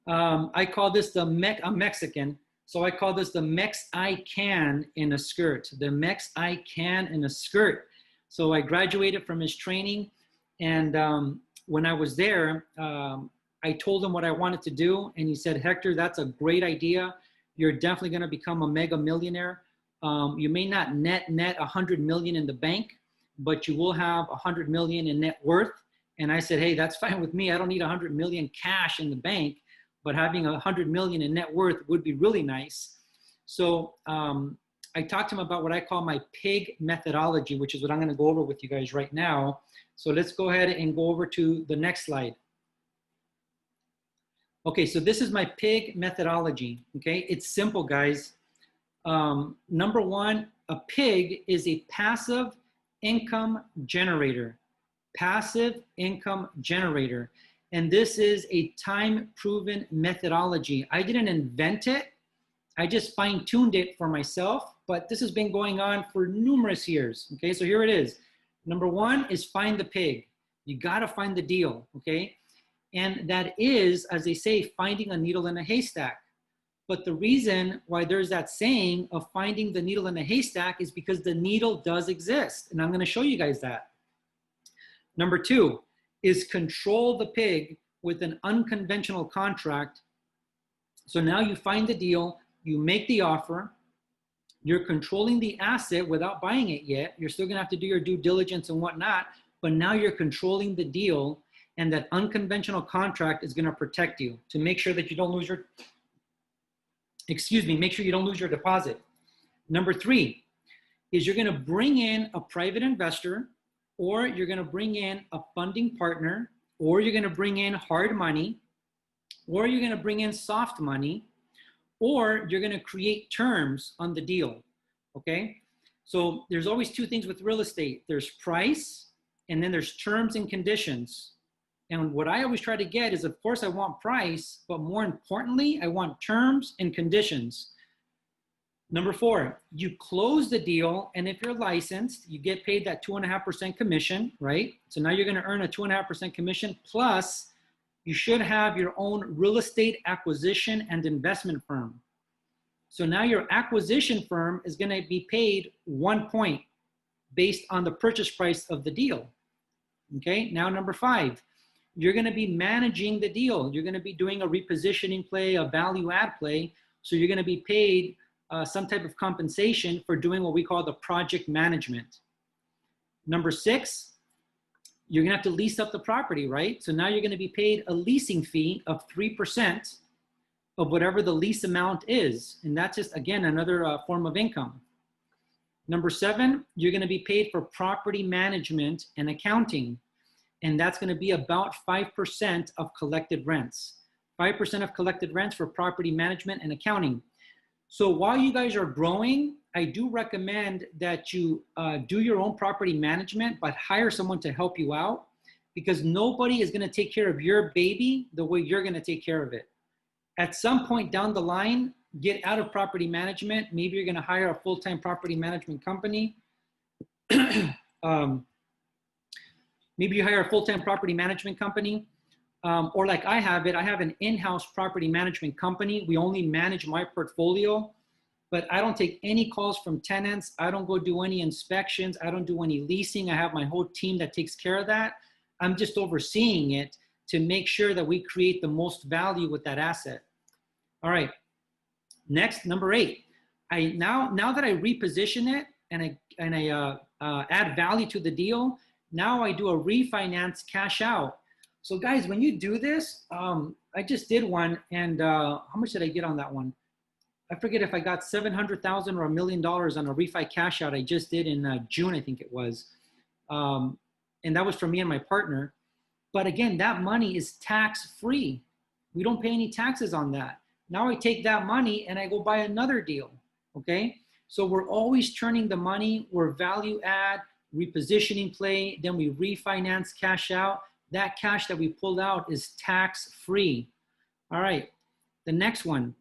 I call this I'm Mexican, so I call this the Mex I Can in a skirt, the Mex I Can in a skirt. So I graduated from his training, and when I was there, I told him what I wanted to do, and he said, Hector, that's a great idea. You're definitely gonna become a mega millionaire. You may not net 100 million in the bank, but you will have 100 million in net worth. And I said, hey, that's fine with me. I don't need 100 million cash in the bank, but having 100 million in net worth would be really nice. So I talked to him about what I call my PIG methodology, which is what I'm gonna go over with you guys right now. So let's go ahead and go over to the next slide. Okay, so this is my PIG methodology, okay? It's simple, guys. Number one, a PIG is a passive income generator. Passive income generator. And this is a time-proven methodology. I didn't invent it. I just fine-tuned it for myself, but this has been going on for numerous years, okay? So here it is. Number one is find the pig. You gotta find the deal, okay? And that is, as they say, finding a needle in a haystack. But the reason why there's that saying of finding the needle in a haystack is because the needle does exist. And I'm gonna show you guys that. Number two is control the pig with an unconventional contract. So now you find the deal, you make the offer, you're controlling the asset without buying it yet. You're still gonna have to do your due diligence and whatnot, but now you're controlling the deal, and that unconventional contract is gonna protect you to make sure that you don't lose your, make sure you don't lose your deposit. Number three is you're gonna bring in a private investor, or you're gonna bring in a funding partner, or you're gonna bring in hard money, or you're gonna bring in soft money, or you're gonna create terms on the deal, okay? So there's always two things with real estate. There's price, and then there's terms and conditions. And what I always try to get is, of course, I want price, but more importantly, I want terms and conditions. Number four, you close the deal, and if you're licensed, you get paid that 2.5% commission, right? So now you're gonna earn a 2.5% commission, plus you should have your own real estate acquisition and investment firm. So now your acquisition firm is gonna be paid 1 point based on the purchase price of the deal, okay? Now number five, you're gonna be managing the deal. You're gonna be doing a repositioning play, a value add play, so you're gonna be paid some type of compensation for doing what we call the project management. Number six, you're gonna have to lease up the property, right? So now you're gonna be paid a leasing fee of 3% of whatever the lease amount is. And that's just, again, another form of income. Number seven, you're gonna be paid for property management and accounting. And that's gonna be about 5% of collected rents. 5% of collected rents for property management and accounting. So while you guys are growing, I do recommend that you do your own property management, but hire someone to help you out, because nobody is gonna take care of your baby the way you're gonna take care of it. At some point down the line, get out of property management. Maybe you're gonna hire a full-time property management company. Maybe you hire a full-time property management company, or like I have an in-house property management company. We only manage my portfolio. but I don't take any calls from tenants. I don't go do any inspections. I don't do any leasing. I have my whole team that takes care of that. I'm just overseeing it to make sure that we create the most value with that asset. All right, next, number 8. Now that I reposition it and I add value to the deal, now I do a refinance cash out. So guys, when you do this, I just did one, and how much did I get on that one? I forget if I got 700,000 or $1 million on a refi cash out I just did in June, I think it was. And that was for me and my partner. But again, that money is tax free. We don't pay any taxes on that. Now I take that money and I go buy another deal, okay? So we're always turning the money, we're value add, repositioning play, then we refinance cash out. That cash that we pulled out is tax free. All right, the next one.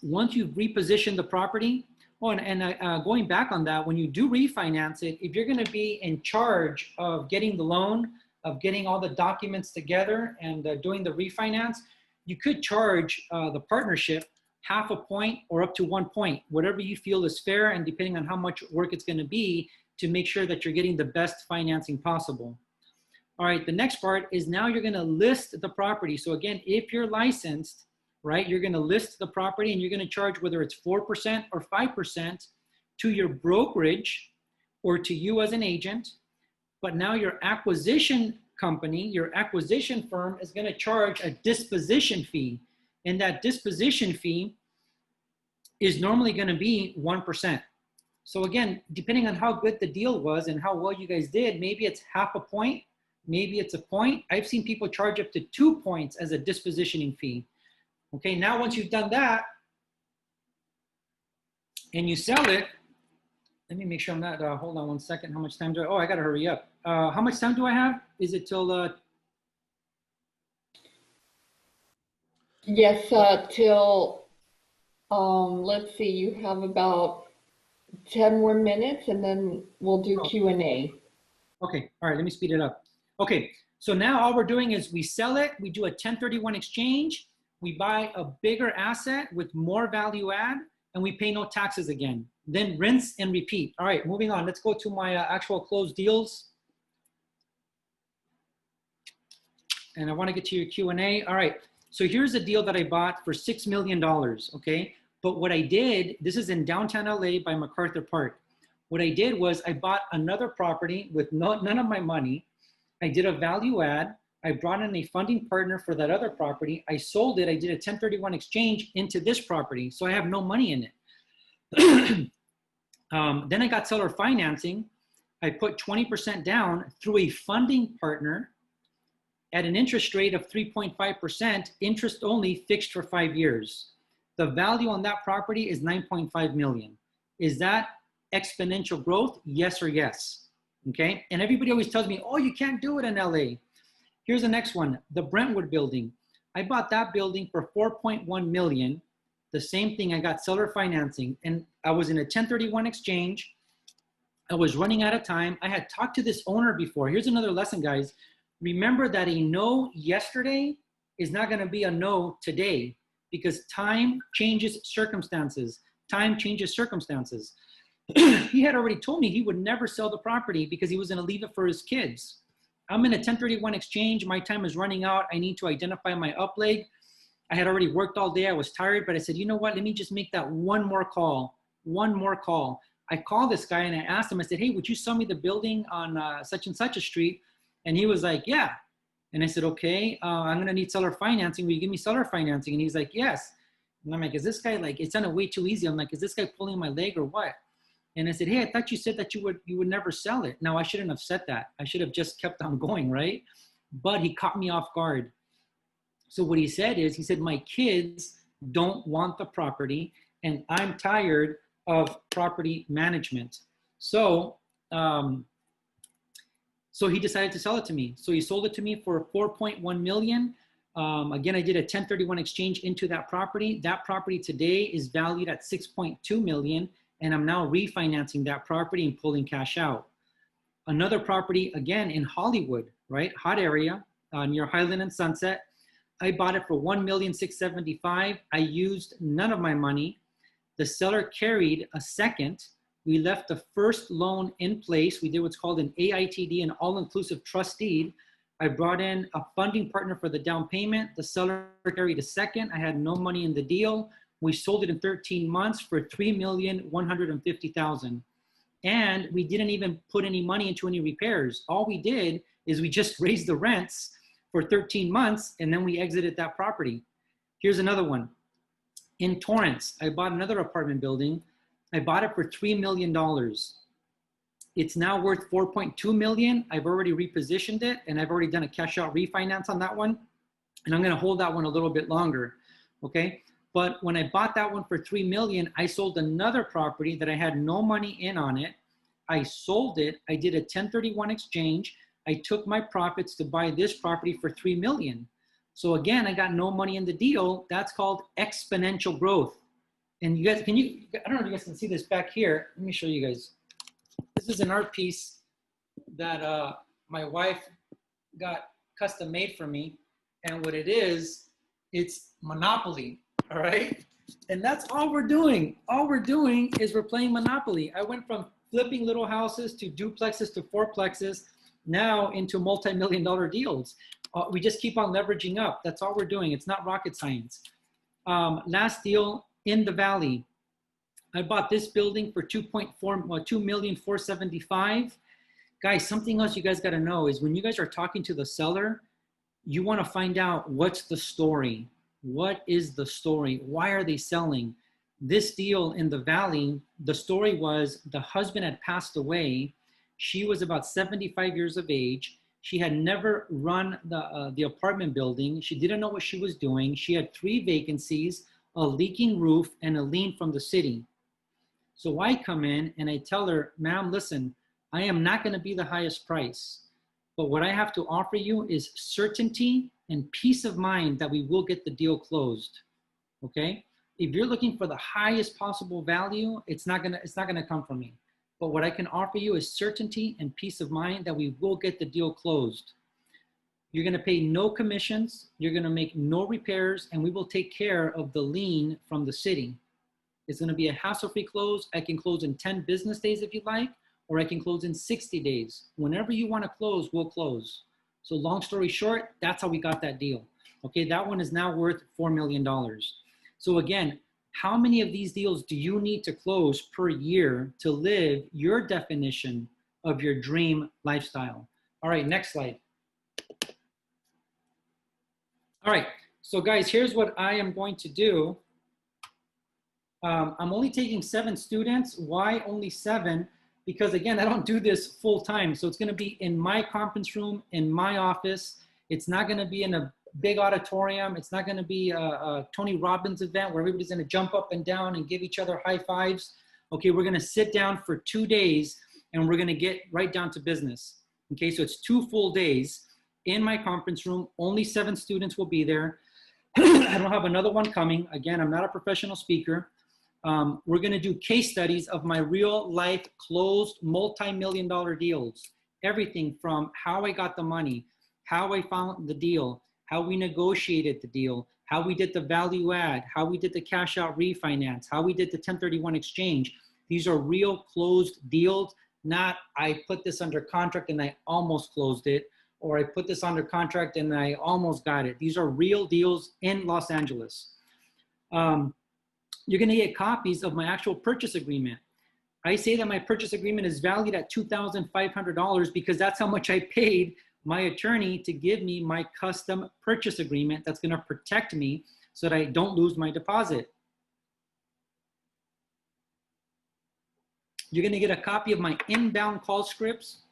Once you've repositioned the property, going back on that, when you do refinance it, if you're going to be in charge of getting the loan, of getting all the documents together and doing the refinance, you could charge the partnership half a point or up to 1 point, whatever you feel is fair, and depending on how much work it's going to be to make sure that you're getting the best financing possible. All right, the next part is now you're going to list the property. So again, if you're licensed, right, you're going to list the property and you're going to charge whether it's 4% or 5% to your brokerage or to you as an agent. But now your acquisition company, your acquisition firm is going to charge a disposition fee. And that disposition fee is normally going to be 1%. So again, depending on how good the deal was and how well you guys did, maybe it's half a point, maybe it's a point. I've seen people charge up to 2 points as a dispositioning fee. Okay, now once you've done that and you sell it, let me make sure I'm not, hold on one second. How much time do I got to hurry up. How much time do I have? Is it till? Yes, till, let's see, you have about 10 more minutes and then we'll do Q&A. Okay, all right, let me speed it up. Okay, so now all we're doing is we sell it, we do a 1031 exchange, we buy a bigger asset with more value add, and we pay no taxes again. Then rinse and repeat. All right, moving on. Let's go to my actual closed deals. And I want to get to your Q&A. All right, so here's a deal that I bought for $6 million, okay? But what I did, this is in downtown LA by MacArthur Park. What I did was I bought another property with none of my money. I did a value add. I brought in a funding partner for that other property. I sold it. I did a 1031 exchange into this property. So I have no money in it. Then I got seller financing. I put 20% down through a funding partner at an interest rate of 3.5%, interest only, fixed for 5 years. The value on that property is 9.5 million. Is that exponential growth? Yes or yes? Okay. And everybody always tells me, oh, you can't do it in LA. Here's the next one, the Brentwood building. I bought that building for 4.1 million. The same thing, I got seller financing, and I was in a 1031 exchange. I was running out of time. I had talked to this owner before. Here's another lesson, guys. Remember that a no yesterday is not gonna be a no today, because time changes circumstances. Time changes circumstances. He had already told me he would never sell the property because he was gonna leave it for his kids. I'm in a 1031 exchange. My time is running out. I need to identify my up leg. I had already worked all day. I was tired, but I said, you know what? Let me just make that one more call. One more call. I called this guy and I asked him, I said, hey, would you sell me the building on such and such a street? And he was like, yeah. And I said, okay, I'm going to need seller financing. Will you give me seller financing? And he's like, yes. And I'm like, is this guy like, it's done it way too easy. I'm like, is this guy pulling my leg or what? And I said, hey, I thought you said that you would never sell it. No, I shouldn't have said that. I should have just kept on going, right? But he caught me off guard. So what he said is, he said, my kids don't want the property and I'm tired of property management. So, so he decided to sell it to me. So he sold it to me for 4.1 million. Again, I did a 1031 exchange into that property. That property today is valued at 6.2 million. And I'm now refinancing that property and pulling cash out. Another property, again, in Hollywood, right? Hot area near Highland and Sunset. I bought it for $1,675,000. I used none of my money. The seller carried a second. We left the first loan in place. We did what's called an AITD, an all-inclusive trust deed. I brought in a funding partner for the down payment. The seller carried a second. I had no money in the deal. We sold it in 13 months for $3,150,000. And we didn't even put any money into any repairs. All we did is we just raised the rents for 13 months and then we exited that property. Here's another one. In Torrance, I bought another apartment building. I bought it for $3 million. It's now worth 4.2 million. I've already repositioned it and I've already done a cash out refinance on that one. And I'm gonna hold that one a little bit longer, okay? But when I bought that one for 3 million, I sold another property that I had no money in on it. I sold it, I did a 1031 exchange. I took my profits to buy this property for 3 million. So again, I got no money in the deal. That's called exponential growth. And you guys, I don't know if you guys can see this back here. Let me show you guys. This is an art piece that my wife got custom made for me. And what it is, it's Monopoly, all right? And that's all we're doing. All we're doing is we're playing Monopoly. I went from flipping little houses to duplexes to fourplexes, now into multi-million-dollar deals. We just keep on leveraging up. That's all we're doing. It's not rocket science. Last deal in the Valley. I bought this building for $2,475,000. Guys, something else you guys got to know is when you guys are talking to the seller, you want to find out what's the story. What is the story? Why are they selling? This deal in the Valley, the story was the husband had passed away. She was about 75 years of age. She had never run the apartment building. She didn't know what she was doing. She had 3 vacancies, a leaking roof, and a lien from the city. So I come in and I tell her, ma'am, listen, I am not going to be the highest price, but what I have to offer you is certainty and peace of mind that we will get the deal closed. Okay? If you're looking for the highest possible value, it's not gonna come from me. But what I can offer you is certainty and peace of mind that we will get the deal closed. You're gonna pay no commissions, you're gonna make no repairs, and we will take care of the lien from the city. It's gonna be a hassle-free close. I can close in 10 business days if you like, or I can close in 60 days. Whenever you wanna close, we'll close. So long story short, that's how we got that deal. Okay, that one is now worth $4 million. So again, how many of these deals do you need to close per year to live your definition of your dream lifestyle? All right, next slide. All right, so guys, here's what I am going to do. I'm only taking 7 students. Why only 7? Because again, I don't do this full time. So it's gonna be in my conference room, in my office. It's not gonna be in a big auditorium. It's not gonna be a Tony Robbins event where everybody's gonna jump up and down and give each other high fives. Okay, we're gonna sit down for 2 days and we're gonna get right down to business. Okay, so it's 2 full days in my conference room. Only 7 students will be there. I don't have another one coming. Again, I'm not a professional speaker. We're gonna do case studies of my real life closed multi-million-dollar deals. Everything from how I got the money, how I found the deal, how we negotiated the deal, how we did the value add, how we did the cash out refinance, how we did the 1031 exchange. These are real closed deals, not I put this under contract and I almost closed it, or I put this under contract and I almost got it. These are real deals in Los Angeles. You're gonna get copies of my actual purchase agreement. I say that my purchase agreement is valued at $2,500 because that's how much I paid my attorney to give me my custom purchase agreement that's gonna protect me so that I don't lose my deposit. You're gonna get a copy of my inbound call scripts,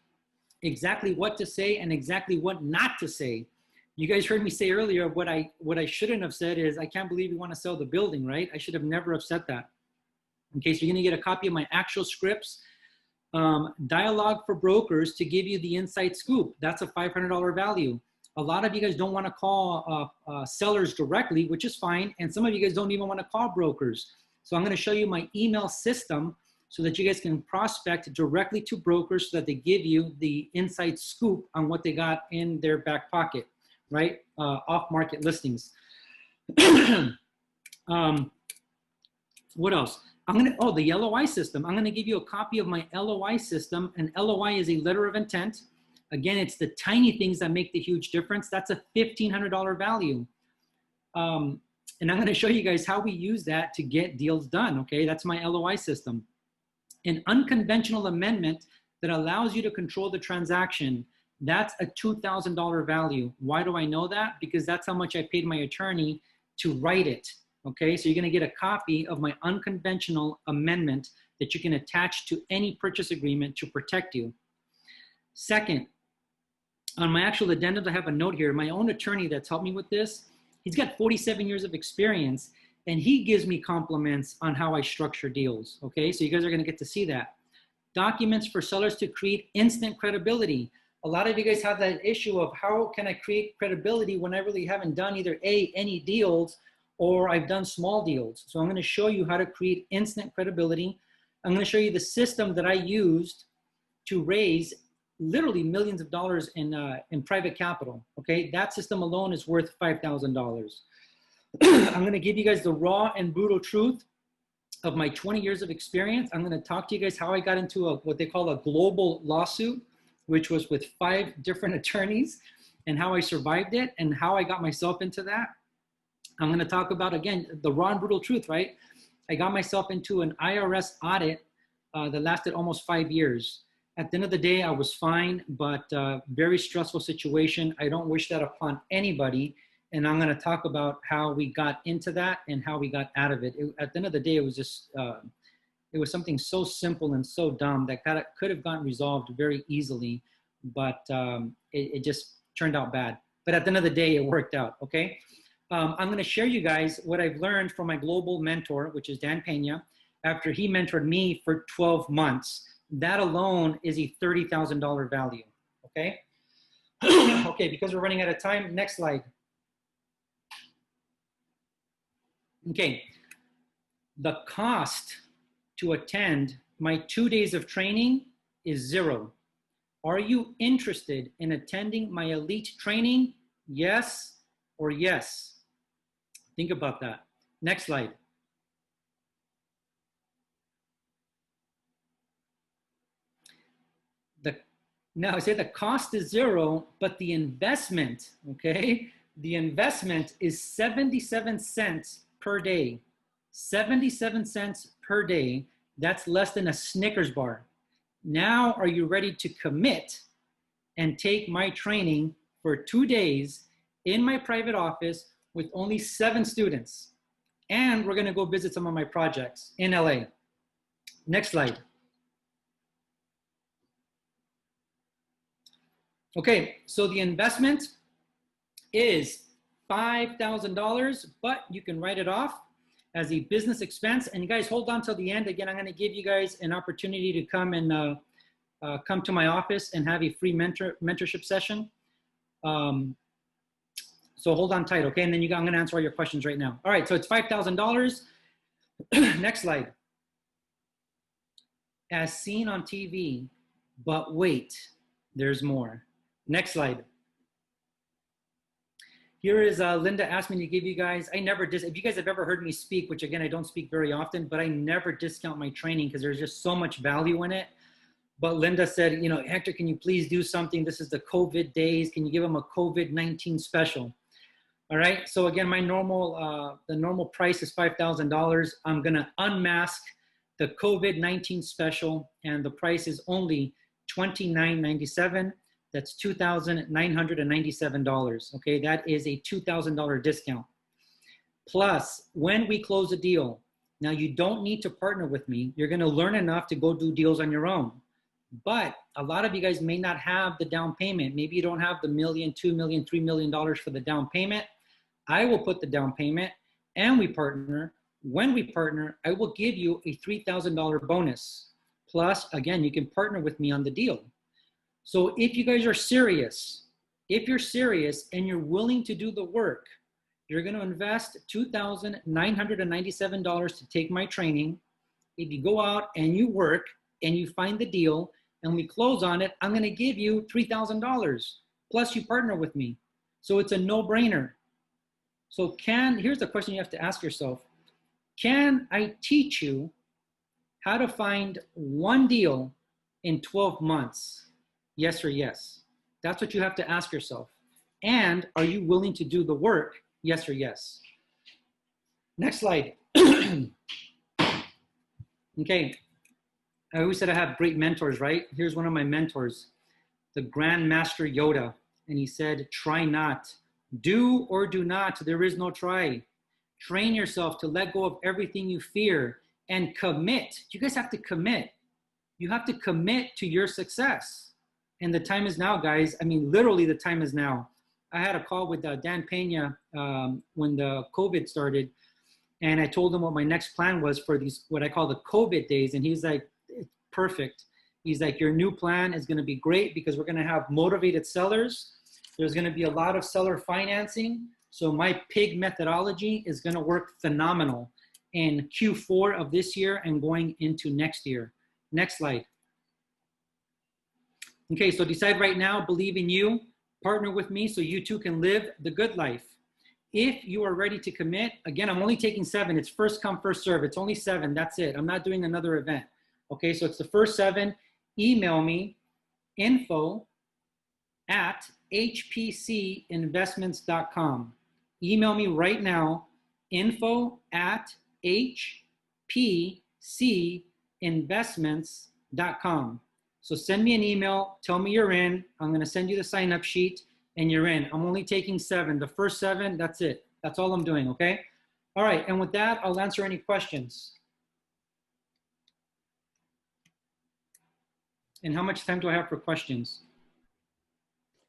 exactly what to say and exactly what not to say. You guys heard me say earlier, what I shouldn't have said is, I can't believe you want to sell the building, right? I should have never have said that. Okay, so you're gonna get a copy of my actual scripts, dialogue for brokers to give you the inside scoop. That's a $500 value. A lot of you guys don't want to call sellers directly, which is fine. And some of you guys don't even want to call brokers. So I'm going to show you my email system so that you guys can prospect directly to brokers so that they give you the inside scoop on what they got in their back pocket, right? Off-market listings. What else? Oh, the LOI system. I'm gonna give you a copy of my LOI system. An LOI is a letter of intent. Again, it's the tiny things that make the huge difference. That's a $1,500 value. And I'm gonna show you guys how we use that to get deals done, okay? That's my LOI system. An unconventional amendment that allows you to control the transaction, that's a $2,000 value. Why do I know that? Because that's how much I paid my attorney to write it, okay? So you're gonna get a copy of my unconventional amendment that you can attach to any purchase agreement to protect you. Second, on my actual addendum, I have a note here. My own attorney that's helped me with this, he's got 47 years of experience, and he gives me compliments on how I structure deals, okay? So you guys are gonna get to see that. Documents for sellers to create instant credibility. A lot of you guys have that issue of how can I create credibility when I really haven't done either any deals or I've done small deals. So I'm gonna show you how to create instant credibility. I'm gonna show you the system that I used to raise literally millions of dollars in private capital, okay? That system alone is worth $5,000. I'm gonna give you guys the raw and brutal truth of my 20 years of experience. I'm gonna talk to you guys how I got into what they call a global lawsuit, which was with 5 different attorneys, and how I survived it and how I got myself into that. I'm gonna talk about, again, the raw and brutal truth, right? I got myself into an IRS audit that lasted almost 5 years. At the end of the day, I was fine, but very stressful situation. I don't wish that upon anybody. And I'm gonna talk about how we got into that and how we got out of it. At the end of the day, it was just, it was something so simple and so dumb that could have gotten resolved very easily, but it just turned out bad. But at the end of the day, it worked out, okay? I'm gonna share you guys what I've learned from my global mentor, which is Dan Pena, after he mentored me for 12 months. That alone is a $30,000 value, okay? Okay, because we're running out of time, next slide. Okay, the cost to attend my 2 days of training is $0. Are you interested in attending my elite training? Yes or yes? Think about that. Next slide. Now I say the cost is $0, but the investment, okay? The investment is 77 cents per day. 77 cents per day. That's less than a Snickers bar. Now, are you ready to commit and take my training for 2 days in my private office with only 7 students? And we're gonna go visit some of my projects in LA. Next slide. Okay, so the investment is $5,000, but you can write it off as a business expense. And you guys hold on till the end. Again, I'm gonna give you guys an opportunity to come and come to my office and have a free mentorship session. So hold on tight, okay? And then I'm gonna answer all your questions right now. All right, so it's $5,000. Next slide. As seen on TV, but wait, there's more. Next slide. Here is Linda asked me to give you guys, if you guys have ever heard me speak, which again, I don't speak very often, but I never discount my training because there's just so much value in it. But Linda said, you know, Hector, can you please do something? This is the COVID days. Can you give them a COVID-19 special? All right, so again, my normal, the normal price is $5,000. I'm gonna unmask the COVID-19 special and the price is only $29.97. That's $2,997, okay? That is a $2,000 discount. Plus, when we close a deal, now you don't need to partner with me. You're gonna learn enough to go do deals on your own. But a lot of you guys may not have the down payment. Maybe you don't have the $1 million, $2 million, $3 million for the down payment. I will put the down payment and we partner. When we partner, I will give you a $3,000 bonus. Plus, again, you can partner with me on the deal. So if you guys are serious, if you're serious and you're willing to do the work, you're gonna invest $2,997 to take my training. If you go out and you work and you find the deal and we close on it, I'm gonna give you $3,000 plus you partner with me. So it's a no-brainer. So here's the question you have to ask yourself. Can I teach you how to find one deal in 12 months, yes or yes? That's what you have to ask yourself. And are you willing to do the work, yes or yes? Next slide. Okay, I always said I have great mentors, right? Here's one of my mentors, the Grand Master Yoda. And he said, try not. Do or do not, there is no try. Train yourself to let go of everything you fear and commit. You guys have to commit. You have to commit to your success. And the time is now, guys. I mean, literally the time is now. I had a call with Dan Pena when the COVID started. And I told him what my next plan was for these, what I call the COVID days. And he's like, perfect. He's like, your new plan is going to be great because we're going to have motivated sellers. There's going to be a lot of seller financing. So my PIG methodology is going to work phenomenal in Q4 of this year and going into next year. Next slide. Okay, so decide right now, believe in you, partner with me so you too can live the good life. If you are ready to commit, again, I'm only taking 7. It's first come, first serve. It's only 7. That's it. I'm not doing another event. Okay, so it's the first 7. Email me info@hpcinvestments.com. Email me right now, info@hpcinvestments.com. So send me an email, tell me you're in. I'm going to send you the sign up sheet and you're in. I'm only taking 7. The first 7, that's it. That's all I'm doing, okay? All right, and with that, I'll answer any questions. And how much time do I have for questions?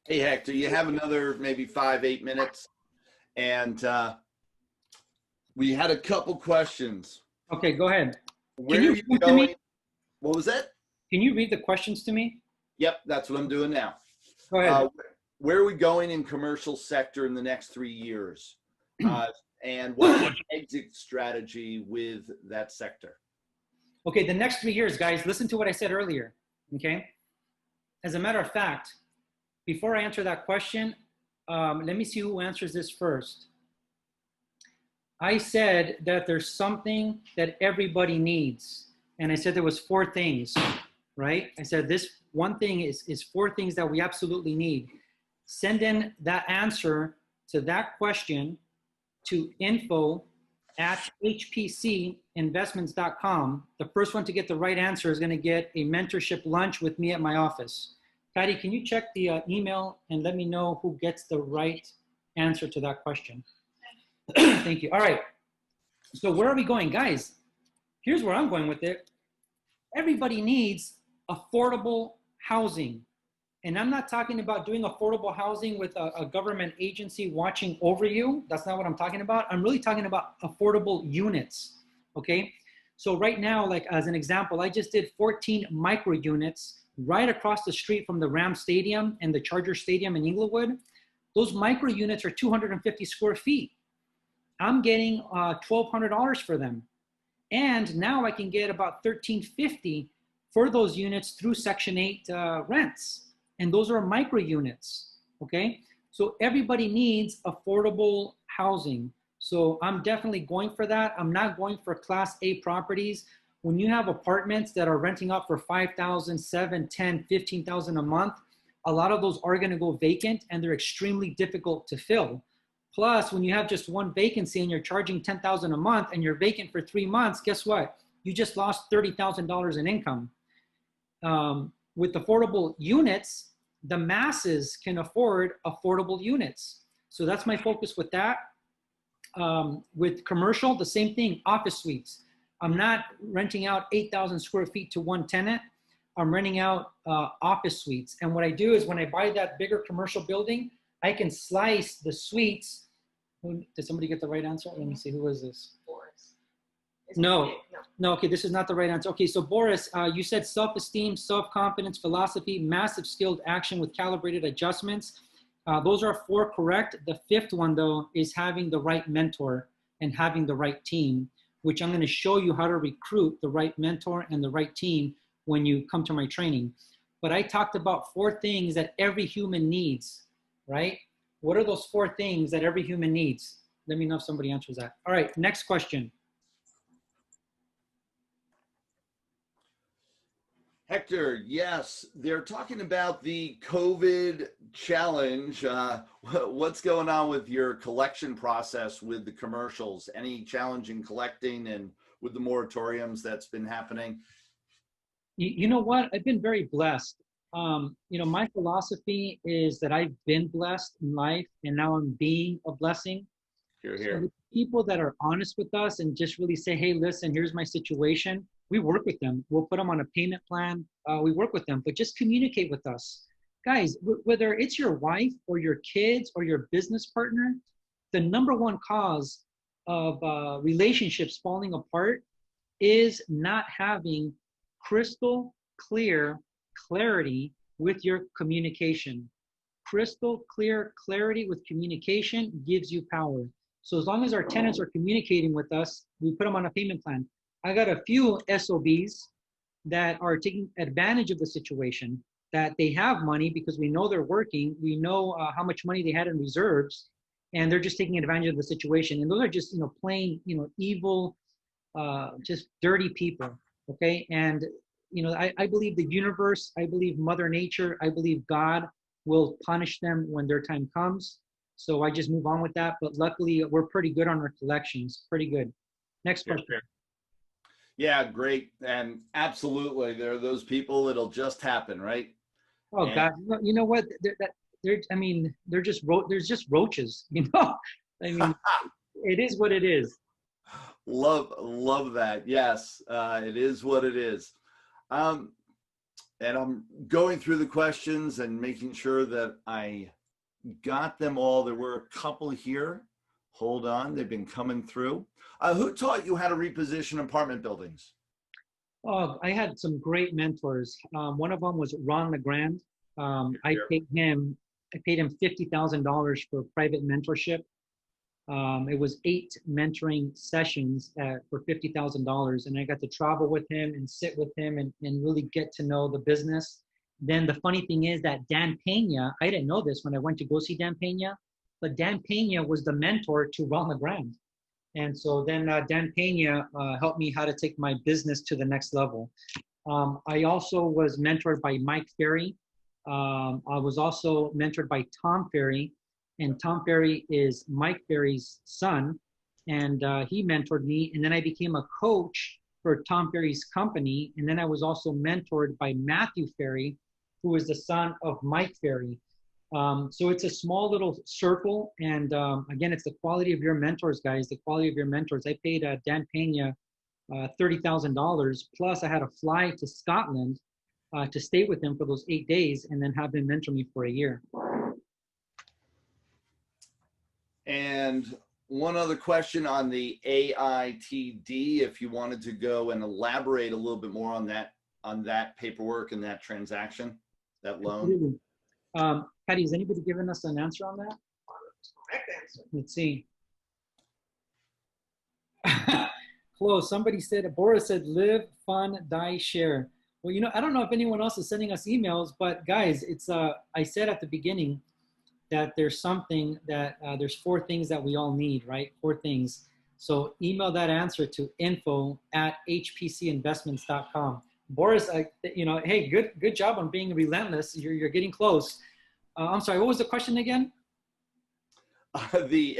Hey, Hector, you have another maybe 5-8 minutes. And we had a couple questions. Okay, go ahead. Where Can you are read you them to me? going? What was that? Can you read the questions to me? Yep, that's what I'm doing now. Go ahead. Where are we going in commercial sector in the next 3 years? And what's the exit strategy with that sector? Okay, the next 3 years, guys, listen to what I said earlier, okay? As a matter of fact, before I answer that question, let me see who answers this first. I said that there's something that everybody needs. And I said there was 4 things, right? I said this one thing is 4 things that we absolutely need. Send in that answer to that question to info@hpcinvestments.com. The first one to get the right answer is going to get a mentorship lunch with me at my office. Patty, can you check the email and let me know who gets the right answer to that question? Thank you. All right. So where are we going, guys? Here's where I'm going with it. Everybody needs affordable housing. And I'm not talking about doing affordable housing with a government agency watching over you. That's not what I'm talking about. I'm really talking about affordable units, okay? So right now, like as an example, I just did 14 micro units right across the street from the Rams Stadium and the Charger Stadium in Inglewood. Those micro units are 250 square feet. I'm getting $1,200 for them. And now I can get about $1,350 for those units through Section 8 rents. And those are micro units, okay? So everybody needs affordable housing. So I'm definitely going for that. I'm not going for Class A properties. When you have apartments that are renting out for $5,000, $7,000, $10,000, $15,000 a month, a lot of those are gonna go vacant and they're extremely difficult to fill. Plus, when you have just one vacancy and you're charging $10,000 a month and you're vacant for 3 months, guess what? You just lost $30,000 in income. With affordable units, the masses can afford affordable units. So that's my focus with that. With commercial, the same thing, office suites. I'm not renting out 8,000 square feet to one tenant. I'm renting out office suites. And what I do is when I buy that bigger commercial building, I can slice the suites. Did somebody get the right answer? Let me see, who is this? No, okay, this is not the right answer. Okay, so Boris, you said self-esteem, self-confidence, philosophy, massive skilled action with calibrated adjustments. Those are 4 correct. The 5th one, though, is having the right mentor and having the right team, which I'm going to show you how to recruit the right mentor and the right team when you come to my training. But I talked about 4 things that every human needs, right? What are those 4 things that every human needs? Let me know if somebody answers that. All right, next question. Hector, yes, they're talking about the COVID challenge. What's going on with your collection process with the commercials? Any challenge in collecting and with the moratoriums that's been happening? You know what? I've been very blessed. My philosophy is that I've been blessed in life and now I'm being a blessing. Here, So here. the people that are honest with us and just really say, hey, listen, here's my situation. We work with them. We'll put them on a payment plan. We work with them, but just communicate with us. Guys, whether it's your wife or your kids or your business partner, the number one cause of relationships falling apart is not having crystal clear clarity with your communication. Crystal clear clarity with communication gives you power. So as long as our tenants are communicating with us, we put them on a payment plan. I got a few SOBs that are taking advantage of the situation, that they have money because we know they're working. We know how much money they had in reserves, and they're just taking advantage of the situation. And those are just, plain, evil, just dirty people. Okay. And, I believe the universe, I believe Mother Nature, I believe God will punish them when their time comes. So I just move on with that. But luckily, we're pretty good on our collections. Pretty good. Next question. Yeah, great. And absolutely, there are those people, it'll just happen, right? Oh, And God. You know what? They're just there's just roaches, it is what it is. love that. Yes, it is what it is. And I'm going through the questions and making sure that I got them all. There were a couple here. Hold on, they've been coming through. Who taught you how to reposition apartment buildings? Oh, I had some great mentors. One of them was Ron LeGrand. I paid him $50,000 for private mentorship. It was 8 mentoring sessions for $50,000, and I got to travel with him and sit with him and really get to know the business. Then the funny thing is that Dan Pena, I didn't know this when I went to go see Dan Pena, but Dan Pena was the mentor to Ron LeGrand. And so then Dan Pena helped me how to take my business to the next level. I also was mentored by Mike Ferry. I was also mentored by Tom Ferry. And Tom Ferry is Mike Ferry's son. And he mentored me. And then I became a coach for Tom Ferry's company. And then I was also mentored by Matthew Ferry, who is the son of Mike Ferry. So it's a small little circle. And again, it's the quality of your mentors, guys, the quality of your mentors. I paid Dan Pena $30,000, plus I had to fly to Scotland to stay with him for those 8 days and then have him mentor me for a year. And one other question on the AITD, if you wanted to go and elaborate a little bit more on that paperwork and that transaction, that loan. Patty, has anybody given us an answer on that? Correct answer. Let's see. Close. Somebody said, Boris said, live, fun, die, share. Well, I don't know if anyone else is sending us emails, but guys, it's I said at the beginning that there's something that there's 4 things that we all need, right? 4 things. So email that answer to info@hpcinvestments.com. Boris, hey, good job on being relentless. You're getting close. I'm sorry, what was the question again? The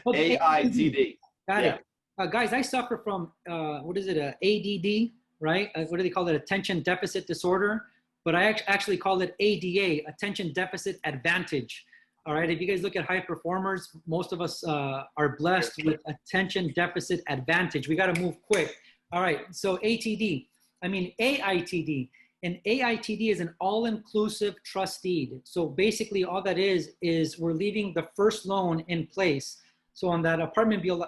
AITD. Got it. Guys, I suffer from, ADD, right? What do they call it? Attention deficit disorder. But I actually call it ADA, attention deficit advantage. All right, if you guys look at high performers, most of us are blessed with attention deficit advantage. We got to move quick. All right, so AITD. An AITD is an all-inclusive trust deed. So basically all that is we're leaving the first loan in place. So on that apartment deal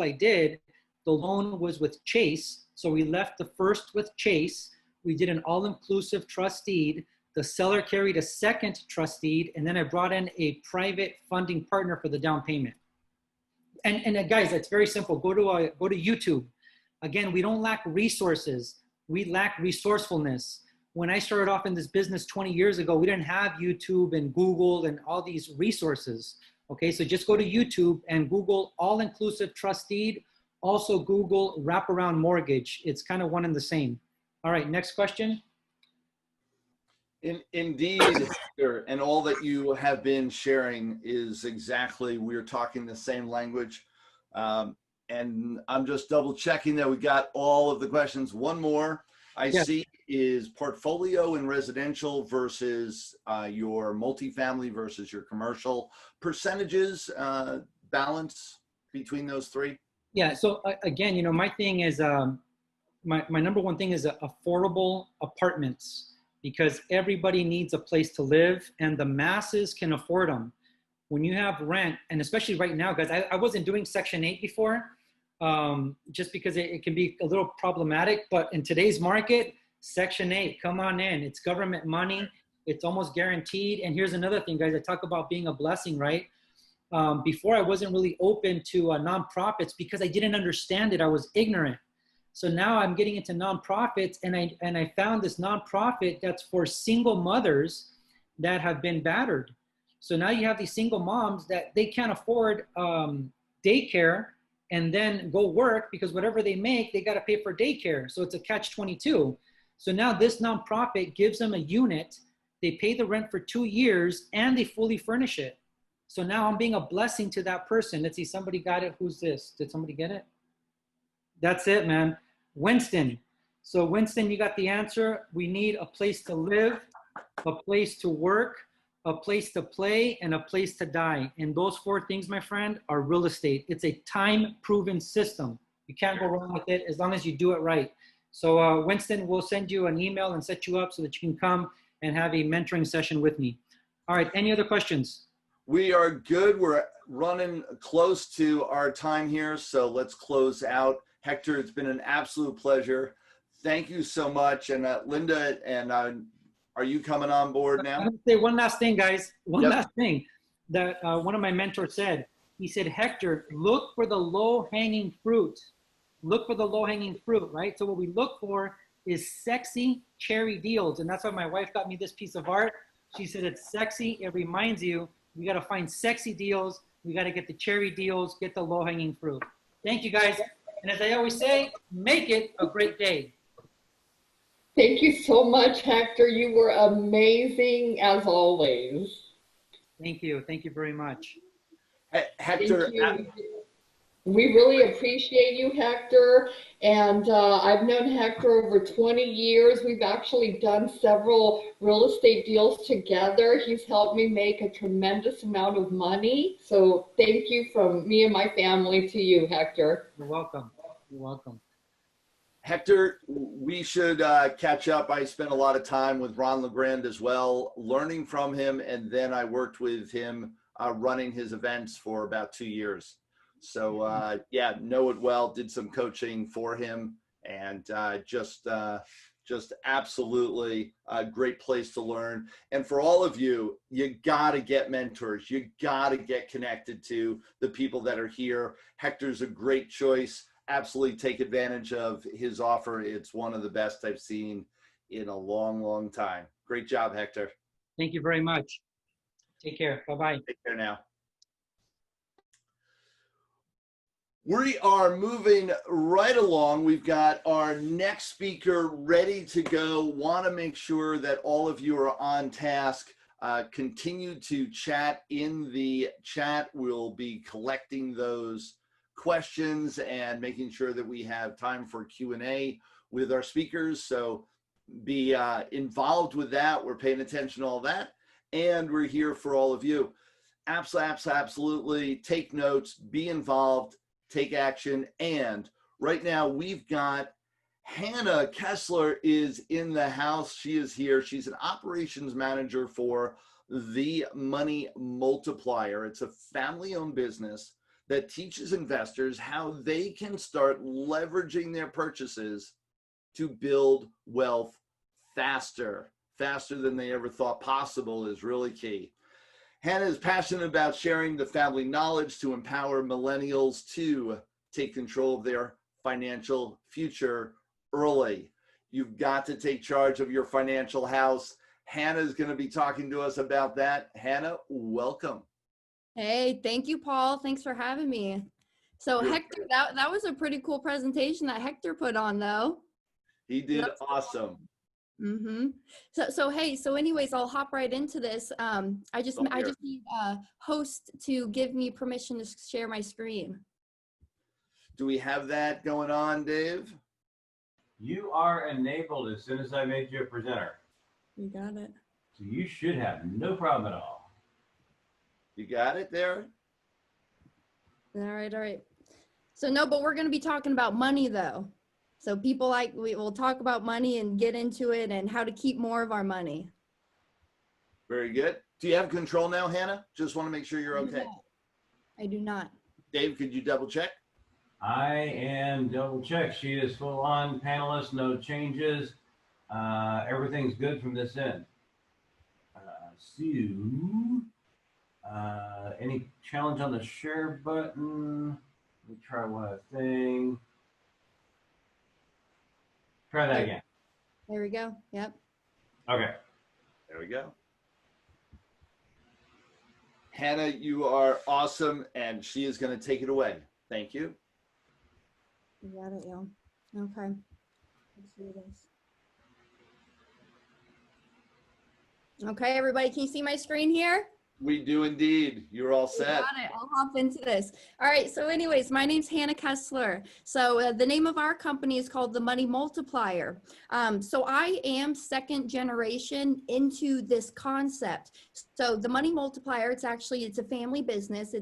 I did, the loan was with Chase. So we left the first with Chase. We did an all-inclusive trust deed. The seller carried a second trust deed, and then I brought in a private funding partner for the down payment. And guys, it's very simple. Go to YouTube. Again, we don't lack resources. We lack resourcefulness. When I started off in this business 20 years ago, we didn't have YouTube and Google and all these resources. Okay, so just go to YouTube and Google all-inclusive trust deed. Also Google wraparound mortgage. It's kind of one and the same. All right, next question. Indeed, Hector, and all that you have been sharing is exactly, we're talking the same language. And I'm just double checking that we got all of the questions. One more I Yes. see is portfolio and residential versus your multifamily versus your commercial percentages, balance between those three. Yeah, so again, you know, my thing is, my number one thing is affordable apartments, because everybody needs a place to live and the masses can afford them. When you have rent, and especially right now, guys, I wasn't doing Section 8 before, just because it can be a little problematic, but in today's market, Section 8, come on in. It's government money. It's almost guaranteed. And here's another thing, guys, I talk about being a blessing, right? Before I wasn't really open to nonprofits because I didn't understand it. I was ignorant. So now I'm getting into nonprofits, and I found this nonprofit that's for single mothers that have been battered. So now you have these single moms that they can't afford daycare and then go work, because whatever they make, they got to pay for daycare. So it's a catch-22. So now this nonprofit gives them a unit, they pay the rent for 2 years, and they fully furnish it. So now I'm being a blessing to that person. Let's see, somebody got it. Who's this? Did somebody get it? That's it, man. Winston. So Winston, you got the answer. We need a place to live, a place to work, a place to play, and a place to die. And those 4 things, my friend, are real estate. It's a time-proven system. You can't go wrong with it as long as you do it right. So Winston, we'll send you an email and set you up so that you can come and have a mentoring session with me. All right, any other questions? We are good. We're running close to our time here, so let's close out. Hector, it's been an absolute pleasure. Thank you so much. And Linda, and are you coming on board now? I'm gonna say one last thing, guys. One Yep. last thing that one of my mentors said. He said, Hector, look for the low-hanging fruit. Look for the low-hanging fruit, right? So what we look for is sexy cherry deals. And that's why my wife got me this piece of art. She said it's sexy. It reminds you, we got to find sexy deals. We got to get the cherry deals, get the low-hanging fruit. Thank you, guys. And as I always say, make it a great day. Thank you so much, Hector. You were amazing as always. Thank you. Thank you very much. Hector, Thank you. We really appreciate you, Hector. And I've known Hector over 20 years. We've actually done several real estate deals together. He's helped me make a tremendous amount of money. So thank you from me and my family to you, Hector. You're welcome. You're welcome. Hector, we should catch up. I spent a lot of time with Ron LeGrand as well, learning from him. And then I worked with him running his events for about 2 years. So yeah, know it well, did some coaching for him, and just absolutely a great place to learn. And for all of you, you gotta get mentors. You gotta get connected to the people that are here. Hector's a great choice. Absolutely take advantage of his offer. It's one of the best I've seen in a long, long time. Great job, Hector. Thank you very much. Take care. Bye-bye. Take care now. We are moving right along. We've got our next speaker ready to go. Want to make sure that all of you are on task. Continue to chat in the chat. We'll be collecting those questions and making sure that we have time for Q&A with our speakers. So be involved with that. We're paying attention to all that. And we're here for all of you. Absolutely. Take notes, be involved, take action. And right now we've got Hannah Kessler is in the house. She is here. She's an operations manager for The Money Multiplier. It's a family-owned business that teaches investors how they can start leveraging their purchases to build wealth faster than they ever thought possible is really key. Hannah is passionate about sharing the family knowledge to empower millennials to take control of their financial future early. You've got to take charge of your financial house. Hannah is going to be talking to us about that. Hannah, welcome. Hey, thank you, Paul. Thanks for having me. So You're Hector, that was a pretty cool presentation that Hector put on, though. He did That's awesome. Mm-hmm. So hey, so anyways, I'll hop right into this. I just need host to give me permission to share my screen. Do we have that going on, Dave? You are enabled as soon as I made you a presenter. You got it. So you should have no problem at all. You got it there? All right. So no, but we're going to be talking about money though. So people we will talk about money and get into it and how to keep more of our money. Very good. Do you have control now, Hannah? Just want to make sure you're okay. I do not. Dave, could you double check? I am double checked. She is full on panelist, no changes. Everything's good from this end. Any challenge on the share button? Let me try one thing. Try that again. There we go. Yep. Okay. There we go. Hannah, you are awesome, and she is going to take it away. Thank you. You got it, y'all. Okay. Let's do this. Okay, everybody, can you see my screen here? We do indeed. You're all set. Got it. I'll hop into this. All right. So anyways, my name's Hannah Kessler. So the name of our company is called The Money Multiplier. So I am second generation into this concept. So The Money Multiplier, it's a family business.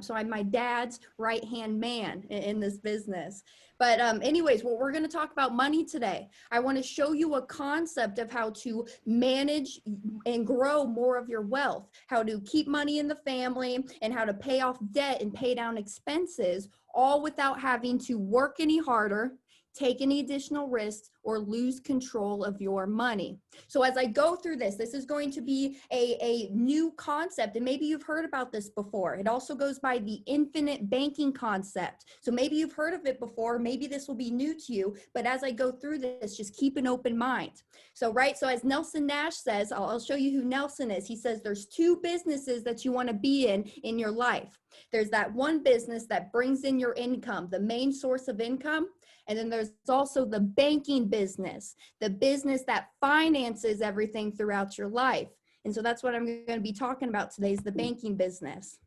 So I'm my dad's right-hand man in this business. But anyways, we're going to talk about money today. I want to show you a concept of how to manage and grow more of your wealth, how to keep money in the family, and how to pay off debt and pay down expenses, all without having to work any harder, take any additional risks, or lose control of your money. So as I go through this is going to be a new concept, and maybe you've heard about this before. It also goes by the infinite banking concept. So maybe you've heard of it before, maybe this will be new to you, but as I go through this, just keep an open mind. So as Nelson Nash says, I'll show you who Nelson is. He says there's two businesses that you want to be in your life. There's that one business that brings in your income, the main source of income. And then there's also the banking business, the business that finances everything throughout your life. And so that's what I'm going to be talking about today is the banking business.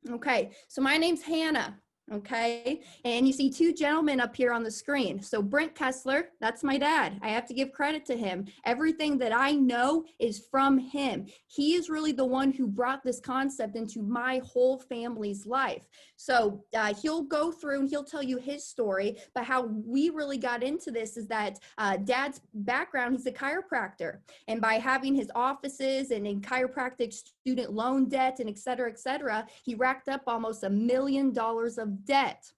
Okay, so my name's Hannah. Okay, and you see two gentlemen up here on the screen. So Brent Kessler, that's my dad. I have to give credit to him. Everything that I know is from him. He is really the one who brought this concept into my whole family's life. So he'll go through and he'll tell you his story, but how we really got into this is that dad's background, he's a chiropractor. And by having his offices and in chiropractic student loan debt and et cetera, he racked up almost $1 million of debt.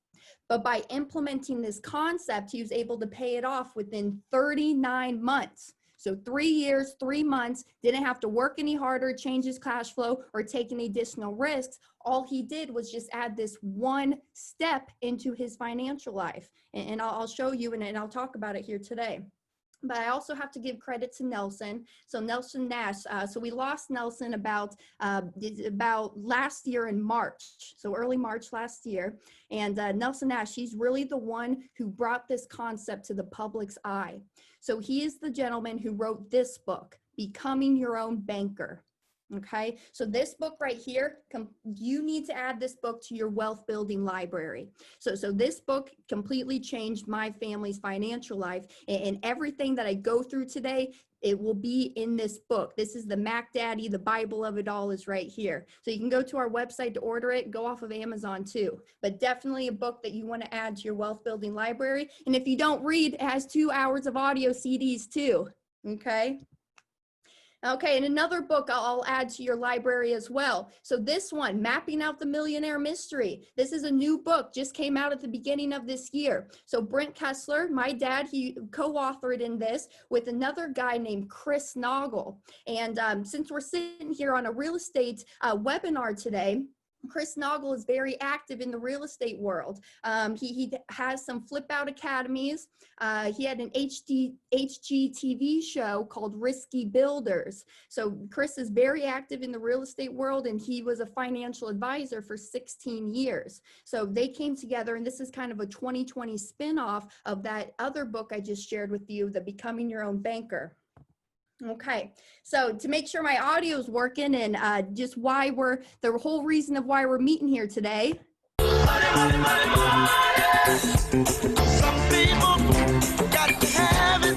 But by implementing this concept, he was able to pay it off within 39 months. So 3 years, 3 months, didn't have to work any harder, change his cash flow, or take any additional risks. All he did was just add this one step into his financial life. And I'll show you, and I'll talk about it here today. But I also have to give credit to Nelson. So Nelson Nash, so we lost Nelson about last year in March, so early March last year. And Nelson Nash, he's really the one who brought this concept to the public's eye. So he is the gentleman who wrote this book, Becoming Your Own Banker. Okay, so this book right here, you need to add this book to your wealth building library. So this book completely changed my family's financial life, and everything that I go through today, it will be in this book. This is the Mac Daddy, the Bible of it all is right here. So you can go to our website to order it, go off of Amazon too, but definitely a book that you want to add to your wealth building library. And if you don't read, it has 2 hours of audio CDs too, okay? Okay, and another book I'll add to your library as well. So this one, Mapping Out the Millionaire Mystery. This is a new book, just came out at the beginning of this year. So Brent Kessler, my dad, he co-authored in this with another guy named Chris Noggle. And since we're sitting here on a real estate webinar today, Chris Noggle is very active in the real estate world. He has some flip out academies. He had an HGTV show called Risky Builders. So Chris is very active in the real estate world, and he was a financial advisor for 16 years. So they came together, and this is kind of a 2020 spinoff of that other book I just shared with you, The Becoming Your Own Banker. Okay, so to make sure my audio is working and just the whole reason of why we're meeting here today. Some people got to have it.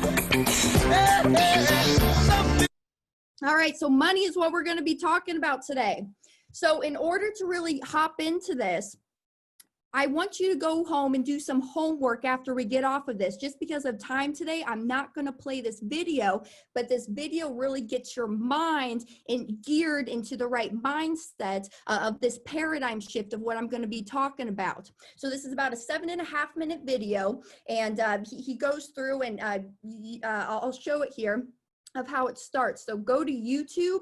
All right, so money is what we're going to be talking about today. So in order to really hop into this, I want you to go home and do some homework after we get off of this. Just because of time today, I'm not going to play this video, but this video really gets your mind geared into the right mindset of this paradigm shift of what I'm going to be talking about. So this is about a 7.5-minute video, and he goes through, and I'll show it here of how it starts. So go to YouTube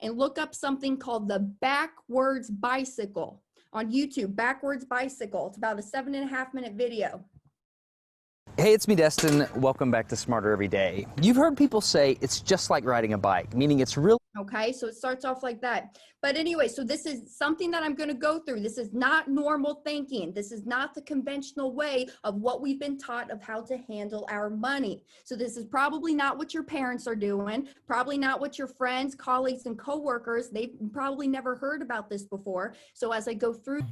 and look up something called the backwards bicycle. On YouTube, backwards bicycle. It's about a 7.5-minute video. Hey, it's me, Destin. Welcome back to Smarter Every Day. You've heard people say it's just like riding a bike, meaning it's real. Okay, so it starts off like that. But anyway, so this is something that I'm going to go through. This is not normal thinking. This is not the conventional way of what we've been taught of how to handle our money. So this is probably not what your parents are doing, probably not what your friends, colleagues, and coworkers, they've probably never heard about this before. So as I go through,